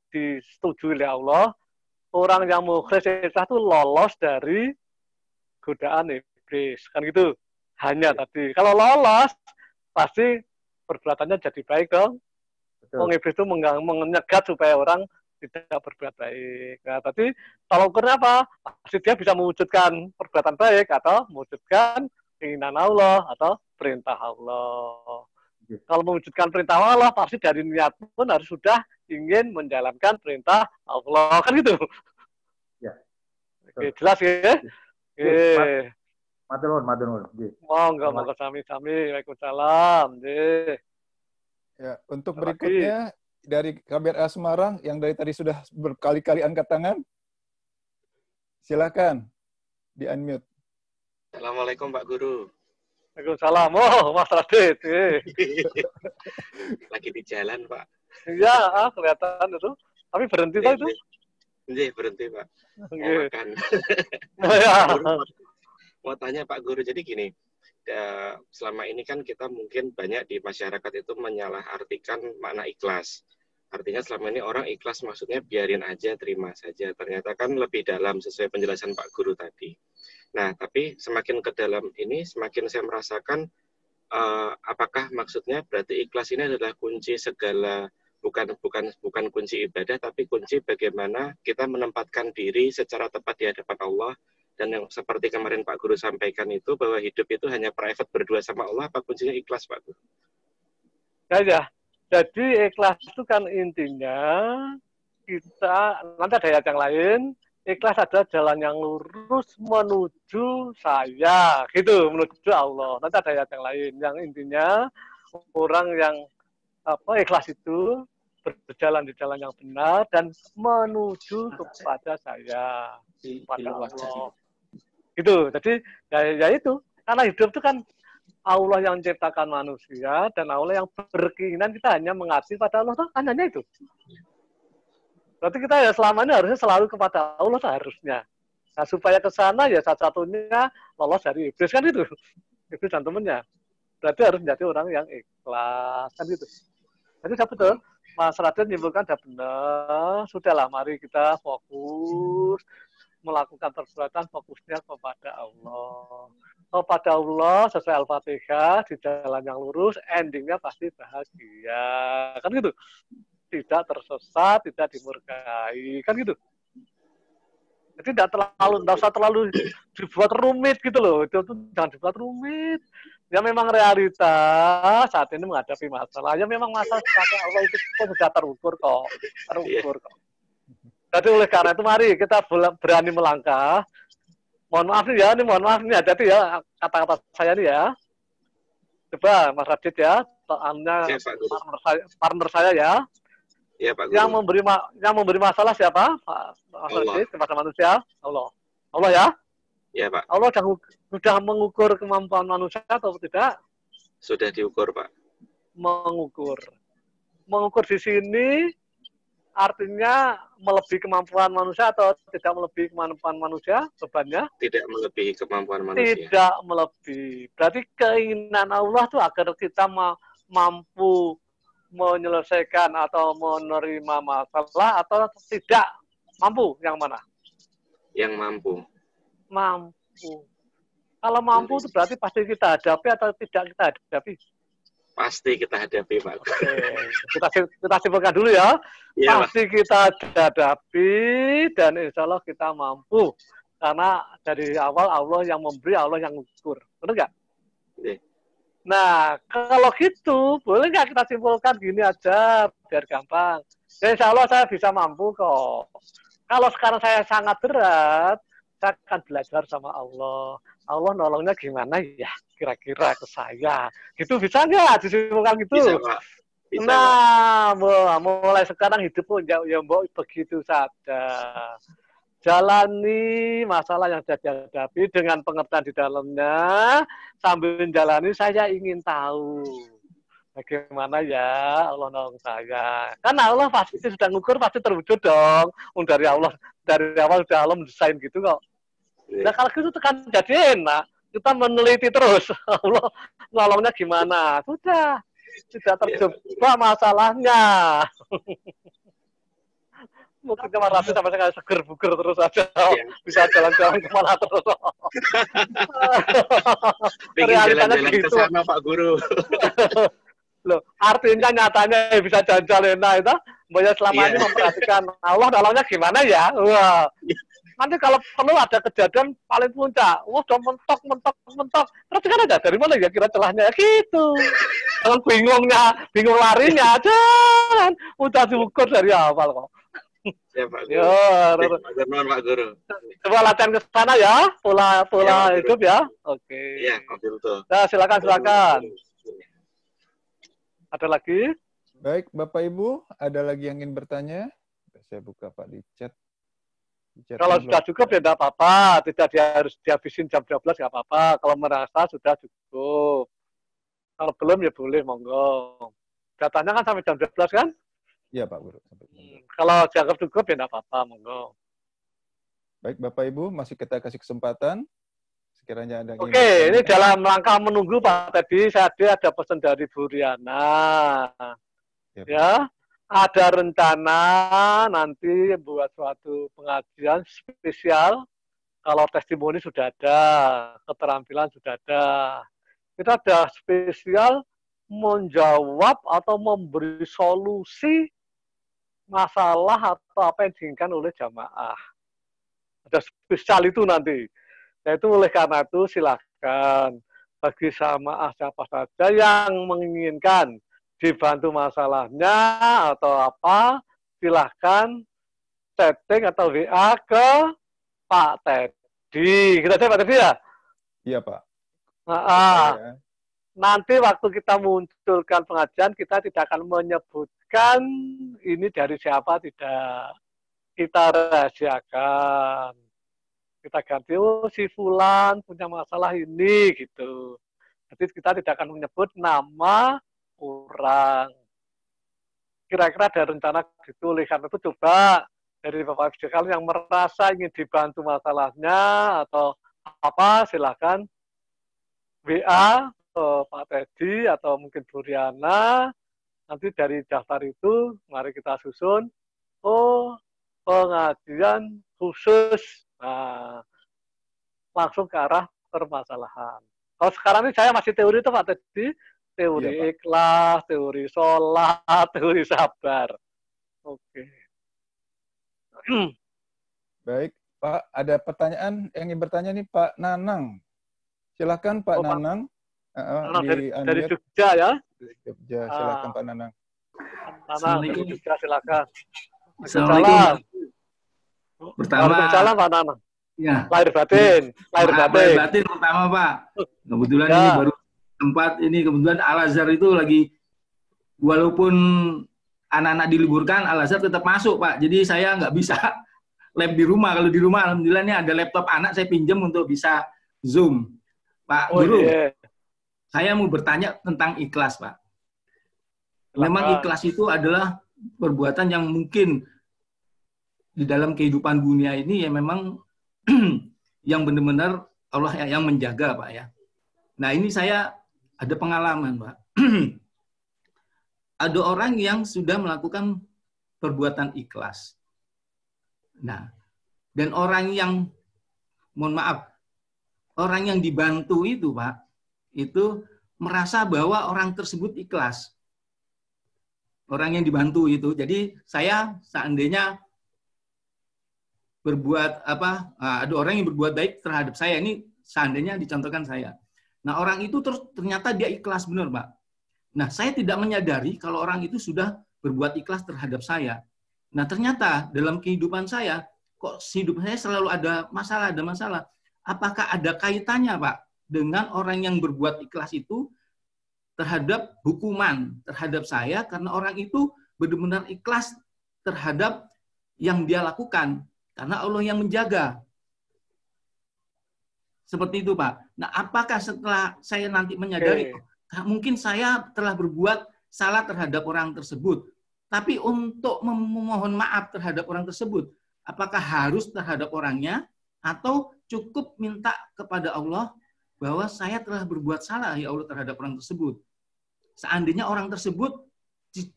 disetujui oleh Allah, orang yang muklis itu lolos dari godaan iblis, kan gitu. Hanya tadi. Kalau lolos, pasti perbuatannya jadi baik dong. Wong iblis itu menyegat supaya orang tidak berbuat baik. Nah, tadi kalau kenapa? Pasti dia bisa mewujudkan perbuatan baik atau mewujudkan keinginan Allah atau perintah Allah. Kalau mewujudkan perintah Allah, pasti dari niat pun harus sudah ingin menjalankan perintah Allah, kan gitu. Ya. Oke, jelas ya? Matur nuwun. Monggo sami-sami. Waalaikumsalam. Ya, untuk berikutnya dari KBRA Semarang yang dari tadi sudah berkali-kali angkat tangan. Silakan di-unmute. Assalamualaikum Pak Guru. Waalaikumsalam. Oh, Mas Radit. Lagi di jalan, Pak. Iya, kelihatan itu. Tapi berhenti tadi itu. Iya, berhenti, Pak. Mau makan. Mau tanya Pak Guru, jadi gini, selama ini kan kita mungkin banyak di masyarakat itu menyalahartikan makna ikhlas. Artinya selama ini orang ikhlas maksudnya biarin aja, terima saja. Ternyata kan lebih dalam sesuai penjelasan Pak Guru tadi. Nah, tapi semakin ke dalam ini, semakin saya merasakan apakah maksudnya berarti ikhlas ini adalah kunci segala, bukan kunci ibadah, tapi kunci bagaimana kita menempatkan diri secara tepat di hadapan Allah. Dan yang seperti kemarin Pak Guru sampaikan itu, bahwa hidup itu hanya private berdua sama Allah, apa kuncinya ikhlas, Pak Guru? Ya. Jadi ikhlas itu kan intinya, kita, nanti ada ayat yang lain, ikhlas adalah jalan yang lurus menuju saya, gitu, menuju Allah. Nanti ada ayat yang lain, yang intinya orang yang ikhlas itu berjalan di jalan yang benar dan menuju kepada saya, kepada Allah. Gitu. Jadi ya itu, karena hidup itu kan Allah yang menciptakan manusia dan Allah yang berkeinginan kita hanya mengabdi pada Allah, kan hanya itu. Berarti kita ya selama ini harusnya selalu kepada Allah harusnya. Nah, supaya ke sana ya satu-satunya lolos dari iblis, kan itu. Iblis dan temannya. Berarti harus menjadi orang yang ikhlas, kan gitu. Jadi saya betul, Mas Raden menyimpulkan sudah benar. Sudahlah, mari kita fokus melakukan perbuatan, fokusnya kepada Allah. Kepada Allah sesuai Al-Fatihah di jalan yang lurus, endingnya pasti bahagia, kan gitu. Tidak tersesat, tidak dimurkai, kan gitu. Jadi tidak usah terlalu dibuat rumit gitu loh. Itu jangan dibuat rumit. Ya memang realita saat ini menghadapi masalah. Ya memang masalah seperti Allah itu sudah terukur kok. Jadi oleh karena itu mari kita berani melangkah. Mohon maaf nih ya, mohon maaf nih hati-hati ya kata-kata saya nih ya. Coba Mas Radit ya, partner saya ya. Ya, Pak Guru. Yang memberi masalah siapa? Mas Radit kepada manusia? Allah. Allah ya? Ya, Pak. Allah sudah mengukur kemampuan manusia atau tidak? Sudah diukur, Pak. Mengukur di sini artinya melebihi kemampuan manusia atau tidak melebihi kemampuan manusia bebannya? Tidak melebihi kemampuan manusia. Tidak melebihi. Berarti keinginan Allah tuh agar kita mampu menyelesaikan atau menerima masalah atau tidak mampu, yang mana? Yang mampu. Mampu. Kalau mampu itu berarti pasti kita hadapi atau tidak kita hadapi? Pasti kita hadapi, Pak. Kita simpulkan dulu ya. Ya, Pasti kita hadapi dan insya Allah kita mampu. Karena dari awal Allah yang memberi, Allah yang mengukur. Benar nggak? Ya. Nah, kalau gitu, boleh nggak kita simpulkan gini aja, biar gampang. Ya, insya Allah saya bisa mampu kok. Kalau sekarang saya sangat berat, saya akan belajar sama Allah. Allah nolongnya gimana ya? Kira-kira ke saya. Gitu bisa nggak disimpulkan gitu? Bisa, Pak. Bisa, nah, Pak. Mulai sekarang hidup pun ya Mbok begitu saja. Jalani masalah yang sudah dihadapi dengan pengertian di dalamnya. Sambil menjalani saya ingin tahu. Bagaimana ya Allah nolong saya. Karena Allah pasti sudah ngukur, pasti terwujud dong. Dari Allah, dari awal sudah Allah mendesain gitu kok. Nah kalau gitu kan jadi enak. Kita meneliti terus. Allah nolongnya gimana. Sudah. Tidak terjebak masalahnya. Mungkin cuma rapi sampai saya seger buger terus aja. Bisa jalan-jalan kemana terus. Pengen jalan-jalan ke sana, Pak Guru. Loh, artinya nyatanya bisa jalan-jalan itu, Mbak selama ini memperhatikan Allah nolongnya gimana ya. Wah. Nanti kalau perlu ada kejadian paling puncak, wah udah mentok. Terus kan ada dari mana ya kira celahnya gitu. Kalau bingung larinya, jalan. Udah diukur dari awal kok. Ya Pak Guru. Ya, Pak Guru. Coba latihan ke sana ya, pola ya, hidup ya. Oke. Iya, betul. Nah, silakan. Ada lagi? Baik, Bapak Ibu, ada lagi yang ingin bertanya? Saya buka Pak di chat. Kalau sudah cukup ya tidak apa-apa, tidak harus dihabisin jam 12 nggak apa-apa. Kalau merasa sudah cukup, kalau belum ya boleh monggo. Datanya kan sampai jam 12 kan? Iya Pak Guru. Kalau dianggap cukup ya tidak apa-apa monggo. Baik Bapak Ibu, masih kita kasih kesempatan. Sekiranya ada. Oke, ini dalam rangka menunggu Pak tadi saya ada pesan dari Bu Riana. Ya. Ada rencana nanti buat suatu pengajian spesial. Kalau testimoni sudah ada, keterampilan sudah ada. Kita ada spesial menjawab atau memberi solusi masalah atau apa yang diinginkan oleh jamaah. Ada spesial itu nanti. Yaitu oleh karena itu silakan bagi jamaah siapa saja yang menginginkan dibantu masalahnya atau apa, silahkan chatting atau WA ke Pak Teddy. Kita cek Pak Teddy ya? Iya Pak. Nanti waktu kita munculkan pengajian, kita tidak akan menyebutkan ini dari siapa, tidak. Kita rahasiakan. Kita ganti, oh si Fulan punya masalah ini, gitu. Jadi kita tidak akan menyebut nama orang. Kira-kira ada rencana gitu, oleh karena itu coba dari Bapak Ibu sekalian yang merasa ingin dibantu masalahnya atau apa, silakan WA ke Pak Teddy atau mungkin Bu Riana. Nanti dari daftar itu mari kita susun, oh pengajian khusus, nah langsung ke arah permasalahan. Kalau sekarang ini saya masih teori itu Pak Teddy, teori ikhlas, teori sholat, teori sabar. Oke. Baik, Pak. Ada pertanyaan yang ingin bertanya nih Pak Nanang. Silakan Pak Nanang. Dari Jogja ya. Jogja, silakan Pak Nanang. Nanang dari Jogja, silakan. Assalamualaikum. Pertama. Salam Pak Nanang. Ya. Lahir batin. Lahir batin pertama Pak. Kebetulan ini baru tempat ini kebetulan Al-Azhar itu lagi walaupun anak-anak diliburkan Al-Azhar tetap masuk Pak. Jadi saya nggak bisa lab di rumah. Kalau di rumah alhamdulillah ini ada laptop anak saya pinjam untuk bisa Zoom. Pak Guru, saya mau bertanya tentang ikhlas Pak. Memang ikhlas itu adalah perbuatan yang mungkin di dalam kehidupan dunia ini ya memang yang benar-benar Allah yang menjaga, Pak ya. Nah, ini saya ada pengalaman, Pak. Ada orang yang sudah melakukan perbuatan ikhlas. Nah, dan orang yang, mohon maaf, orang yang dibantu itu, Pak, itu merasa bahwa orang tersebut ikhlas. Orang yang dibantu itu. Jadi saya seandainya berbuat ada orang yang berbuat baik terhadap saya, ini seandainya dicontohkan saya. Nah, orang itu terus ternyata dia ikhlas benar, Pak. Nah, saya tidak menyadari kalau orang itu sudah berbuat ikhlas terhadap saya. Nah, ternyata dalam kehidupan saya, kok hidup saya selalu ada masalah. Apakah ada kaitannya, Pak, dengan orang yang berbuat ikhlas itu terhadap hukuman terhadap saya karena orang itu benar-benar ikhlas terhadap yang dia lakukan? Karena Allah yang menjaga. Seperti itu, Pak. Nah, apakah setelah saya nanti menyadari, mungkin saya telah berbuat salah terhadap orang tersebut, tapi untuk memohon maaf terhadap orang tersebut, apakah harus terhadap orangnya, atau cukup minta kepada Allah bahwa saya telah berbuat salah, ya Allah, terhadap orang tersebut. Seandainya orang tersebut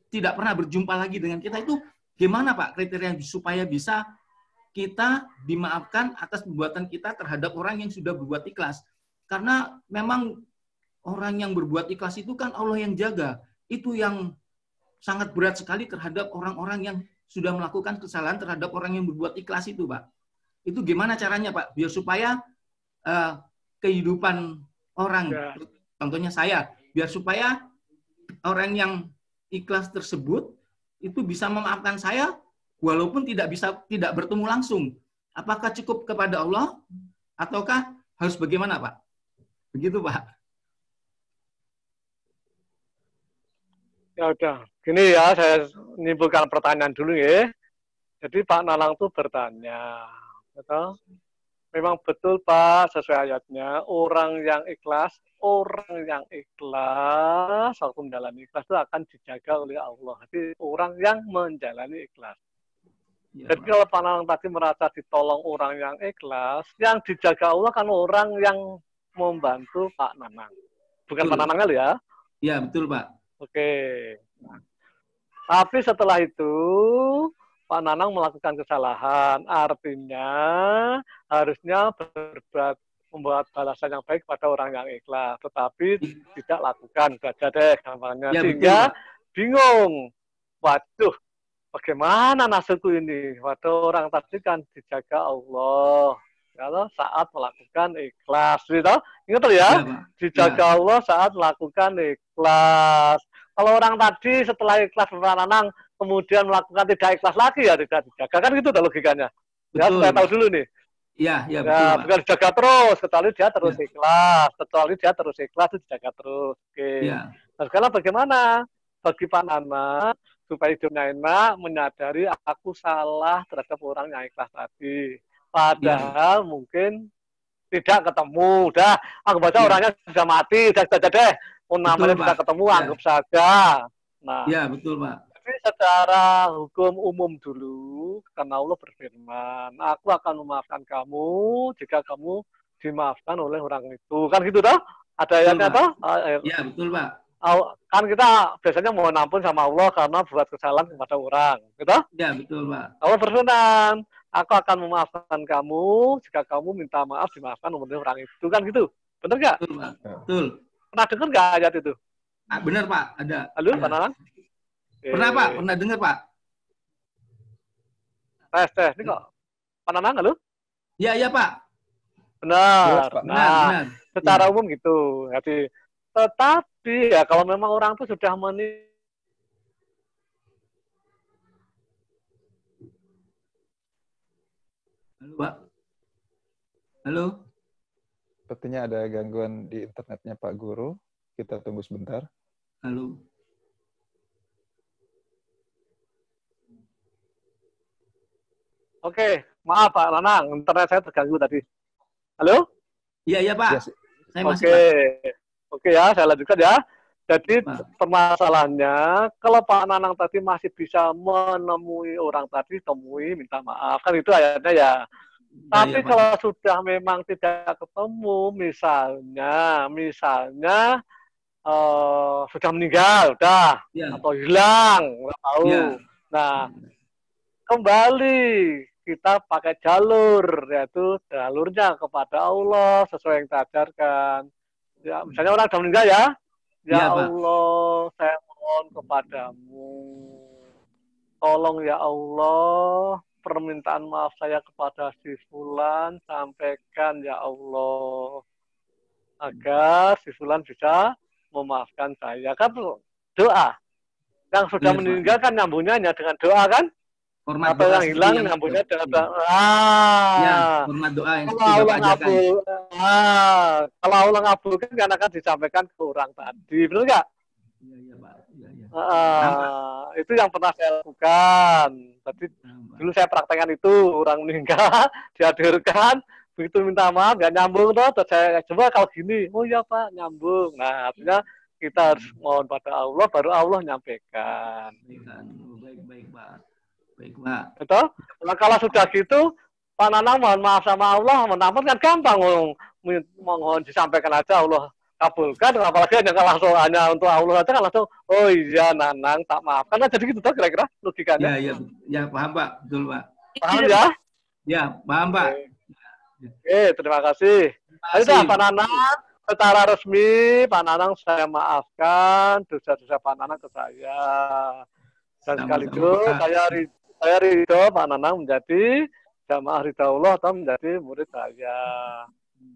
tidak pernah berjumpa lagi dengan kita, itu gimana, Pak, kriteria supaya bisa kita dimaafkan atas perbuatan kita terhadap orang yang sudah berbuat ikhlas? Karena memang orang yang berbuat ikhlas itu kan Allah yang jaga. Itu yang sangat berat sekali terhadap orang-orang yang sudah melakukan kesalahan terhadap orang yang berbuat ikhlas itu, Pak. Itu gimana caranya, Pak? Biar supaya kehidupan orang, contohnya saya, biar supaya orang yang ikhlas tersebut itu bisa memaafkan saya, walaupun tidak bertemu langsung. Apakah cukup kepada Allah ataukah harus bagaimana, Pak? Begitu, Pak. Ya udah, gini ya, saya menyimpulkan pertanyaan dulu ya. Jadi Pak Nanang tuh bertanya, betul? Memang betul, Pak, sesuai ayatnya, orang yang ikhlas waktu menjalani ikhlas itu akan dijaga oleh Allah. Jadi orang yang menjalani ikhlas. Ya, jadi kalau Pak Nanang tadi merasa ditolong orang yang ikhlas, yang dijaga Allah kan orang yang membantu Pak Nanang. Bukan betul. Pak Nanangnya loh ya? Iya, betul, Pak. Oke. Nah, tapi setelah itu, Pak Nanang melakukan kesalahan. Artinya, harusnya membuat balasan yang baik pada orang yang ikhlas. Tetapi tidak lakukan. Baca deh gambarnya. Ya, sehingga betul, bingung. Waduh, bagaimana nasibku ini? Waduh, orang tadi kan dijaga Allah. Kalau saat melakukan ikhlas, gitu. Ingat ya? Dijaga Allah saat melakukan ikhlas. Kalau orang tadi setelah ikhlas Pak Nanang kemudian melakukan tidak ikhlas lagi, ya tidak dijaga. Kan gitu dah logikanya. Ya, saya tahu dulu nih. Iya, ya, betul. Bukan dijaga terus, kecuali dia terus ikhlas. Kecuali dia terus ikhlas, itu dijaga terus. Oke. Ya. Nah, sekarang bagaimana bagi Pak Nanang supaya hidupnya enak, menyadari aku salah terhadap orang yang ikhlas tadi. Padahal mungkin tidak ketemu. Udah, anggap saja orangnya sudah mati, sudah deh. Namanya sudah ketemu, anggap saja. Nah, ya, betul, Pak. Tapi secara hukum umum dulu, karena Allah berfirman, aku akan memaafkan kamu jika kamu dimaafkan oleh orang itu. Kan gitu toh? Ada ayatnya toh? Iya, betul, Pak. Kan kita biasanya mohon ampun sama Allah karena buat kesalahan kepada orang. Gitu? Iya, betul, Pak. Allah berfirman, aku akan memaafkan kamu jika kamu minta maaf dimaafkan oleh orang itu. Kan gitu? Benar nggak? Betul, Pak. Betul. Pernah dengar nggak ayat itu? Benar, Pak. Ada. Halo, Pak Nanang? Pernah, Pak. Pernah dengar, Pak. Tes. Ini kok Pak Nanang, halo? Iya, Pak. Benar. Yes, Pak. Benar. Secara umum gitu. Jadi, tetapi ya kalau memang orang itu sudah Halo, Pak. Halo. Sepertinya ada gangguan di internetnya Pak Guru. Kita tunggu sebentar. Halo. Oke, maaf Pak Nanang, internet saya terganggu tadi. Halo? Iya, Pak. Yes. Saya masih, Oke ya, saya lanjutkan ya. Jadi Pak. permasalahannya, kalau Pak Nanang tadi masih bisa menemui orang tadi, temui, minta maaf. Kan itu ayatnya ya. Tapi Pak. kalau sudah memang tidak ketemu, misalnya sudah meninggal, udah, Ya. atau hilang, nggak tahu. Ya. Nah, kembali kita pakai jalur, yaitu jalurnya kepada Allah sesuai yang diajarkan. Ya, misalnya orang sudah meninggal ya, ya Pak. Allah, saya mohon kepadamu, tolong ya Allah, permintaan maaf saya kepada si Fulan sampaikan ya Allah, agar si Fulan bisa memaafkan saya. Kan doa. Yang sudah meninggal kan nyambungnya hanya dengan doa kan? Hormat Atau doa yang hilang yang nyambungnya dengan ya. ya, hormat doa yang kalau Allah ngabul, kalau Allah ngabulkan karena kan disampaikan ke orang tadi, benar nggak? Iya, Pak. Iya. Itu yang pernah saya lakukan. Tadi dulu saya praktekkan itu, orang meninggal dihadirkan, begitu minta maaf nggak nyambung tuh, terus saya coba kalau gini, oh ya Pak nyambung. Nah artinya kita harus mohon pada Allah, baru Allah nyampaikan. Baik Pak. Baik Pak. Betul? Nah, kalau sudah gitu, Pak Nanang mohon maaf sama Allah, menampun kan gampang, mohon disampaikan aja Allah kabulkan, apalagi hanya untuk Allah aja kan langsung, oh iya Nanang tak maafkan, kan jadi gitu tuh kira-kira logikanya. Ya paham Pak, betul Pak. Paham ya? Ya paham Pak. Oke, terima kasih. Ayo Pak Nanang, secara resmi Pak Nanang saya maafkan dosa-dosa Pak Nanang ke saya. Dan sekaligus saya ridho Pak Nanang menjadi jamaah Ridhaullah atau menjadi murid saya.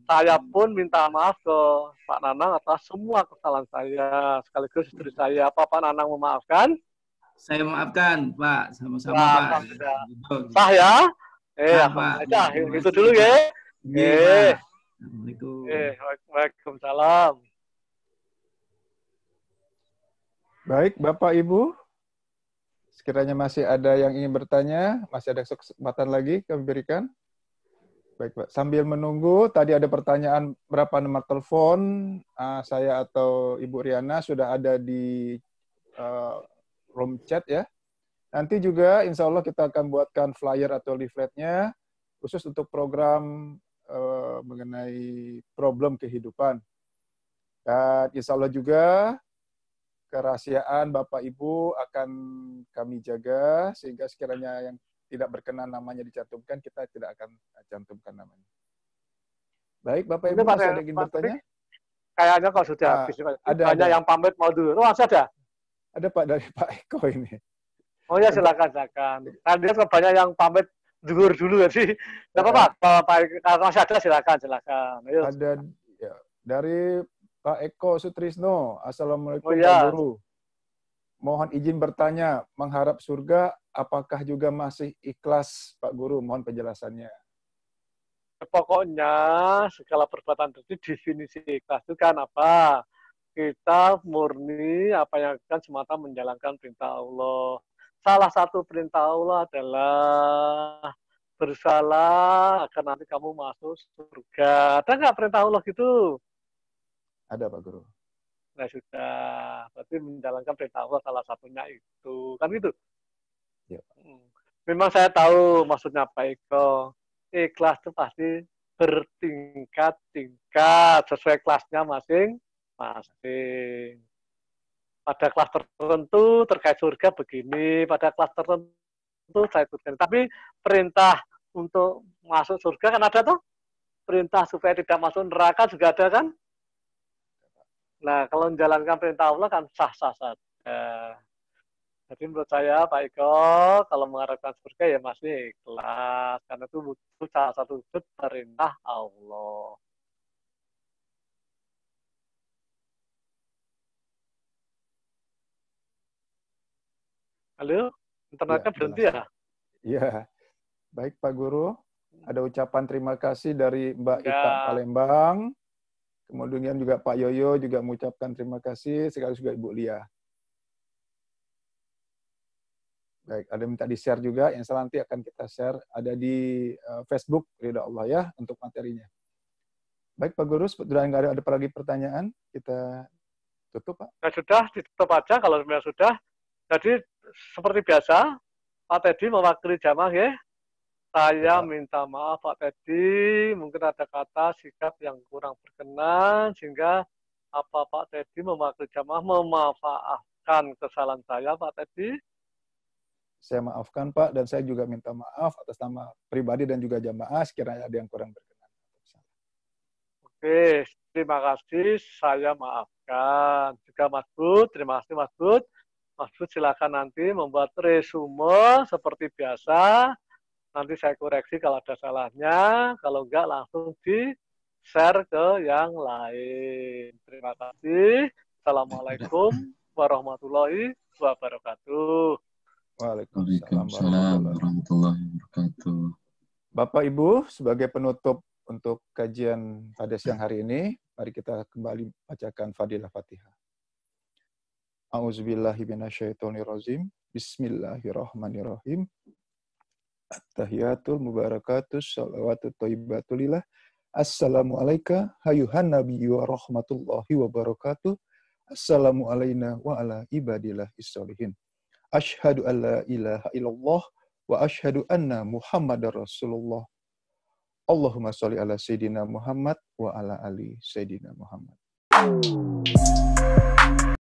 Saya pun minta maaf ke Pak Nanang atas semua kesalahan saya. Sekaligus istri saya. Apa Pak Nanang memaafkan? Saya maafkan Pak, sama-sama Pak. Sah ya? Pak. Itu dulu ya. Assalamualaikum. Waalaikumsalam. Baik, Bapak Ibu. Sekiranya masih ada yang ingin bertanya, masih ada kesempatan lagi kami berikan. Baik, Pak. Sambil menunggu, tadi ada pertanyaan berapa nomor telepon saya atau Ibu Riana sudah ada di room chat ya. Nanti juga insya Allah kita akan buatkan flyer atau leafletnya khusus untuk program mengenai problem kehidupan. Dan insya Allah juga kerahasiaan Bapak Ibu akan kami jaga sehingga sekiranya yang tidak berkenan namanya dicantumkan, kita tidak akan cantumkan namanya. Baik, Bapak Ibu masih ada yang ingin bertanya? Kayaknya kalau sudah habis, ada yang pamit mau dulu. Oh, masih ada? Ada Pak dari Pak Eko ini. Oh ya silakan. Kan dia banyak yang pamit dulu ya sih. Tidak apa-apa, kalau masih ada silakan. Ayo. Ada ya, dari Pak Eko Sutrisno. Assalamualaikum Pak Guru. Mohon izin bertanya, mengharap surga, apakah juga masih ikhlas Pak Guru? Mohon penjelasannya. Pokoknya segala perbuatan itu definisi ikhlas itu kan apa? Kita murni apa yang akan semata menjalankan perintah Allah. Salah satu perintah Allah adalah bersalah agar nanti kamu masuk surga. Ada nggak perintah Allah gitu? Ada Pak Guru. Nah sudah, berarti menjalankan perintah Allah salah satunya itu. Kan gitu? Ya. Memang saya tahu maksudnya Pak Eko. Ikhlas itu pasti bertingkat-tingkat sesuai kelasnya masing-masing. Pada kelas tertentu terkait surga begini, pada kelas tertentu saya ikutkan. Tapi perintah untuk masuk surga kan ada tuh? Perintah supaya tidak masuk neraka juga ada kan? Nah, kalau menjalankan perintah Allah kan sah-sah saja. Jadi menurut saya, Pak Eko, kalau mengharapkan surga ya masih ikhlas. Karena itu salah satu wujud perintah Allah. Halo? Internetnya berhenti ya? Iya. Baik Pak Guru, ada ucapan terima kasih dari Mbak Ita Palembang. Kemudian juga Pak Yoyo juga mengucapkan terima kasih, sekaligus juga Ibu Lia. Baik, ada minta di-share juga, yang nanti akan kita share, ada di Facebook, Ridha Allah ya, untuk materinya. Baik Pak Guru, sudah nggak ada lagi pertanyaan, kita Tutup, Pak. Ya sudah, ditutup aja kalau sebenarnya sudah. Jadi seperti biasa, Pak Teddy mewakili jamaah ya. Saya minta maaf Pak Teddy, mungkin ada kata sikap yang kurang berkenan sehingga apa Pak Teddy mewakili jamaah memaafkan kesalahan saya Pak Teddy. Saya maafkan Pak, dan saya juga minta maaf atas nama pribadi dan juga jamaah sekiranya ada yang kurang berkenan. Oke, terima kasih, saya maafkan. Juga Mas Bud, terima kasih Mas Bud. Mas Bud silakan nanti membuat resume seperti biasa. Nanti saya koreksi kalau ada salahnya, kalau enggak langsung di-share ke yang lain. Terima kasih. Assalamualaikum warahmatullahi wabarakatuh. Waalaikumsalam warahmatullahi wabarakatuh. Bapak Ibu, sebagai penutup untuk kajian pada siang hari ini, mari kita kembali bacakan Fadilah Fatihah. A'udzubillahi minasyaitonirrajim. Bismillahirrahmanirrahim. At-tahiyatul mubarakatus salawatut thayyibatulillah. Assalamu alayka hayuhan nabiyyu wa rahmatullahi wabarakatuh. Assalamu alayna wa ala ibadillah is-solihin. Asyhadu an la ilaha illallah wa asyhadu anna Muhammadar Rasulullah. Allahumma sholli ala Sayyidina Muhammad wa ala ali Sayyidina Muhammad.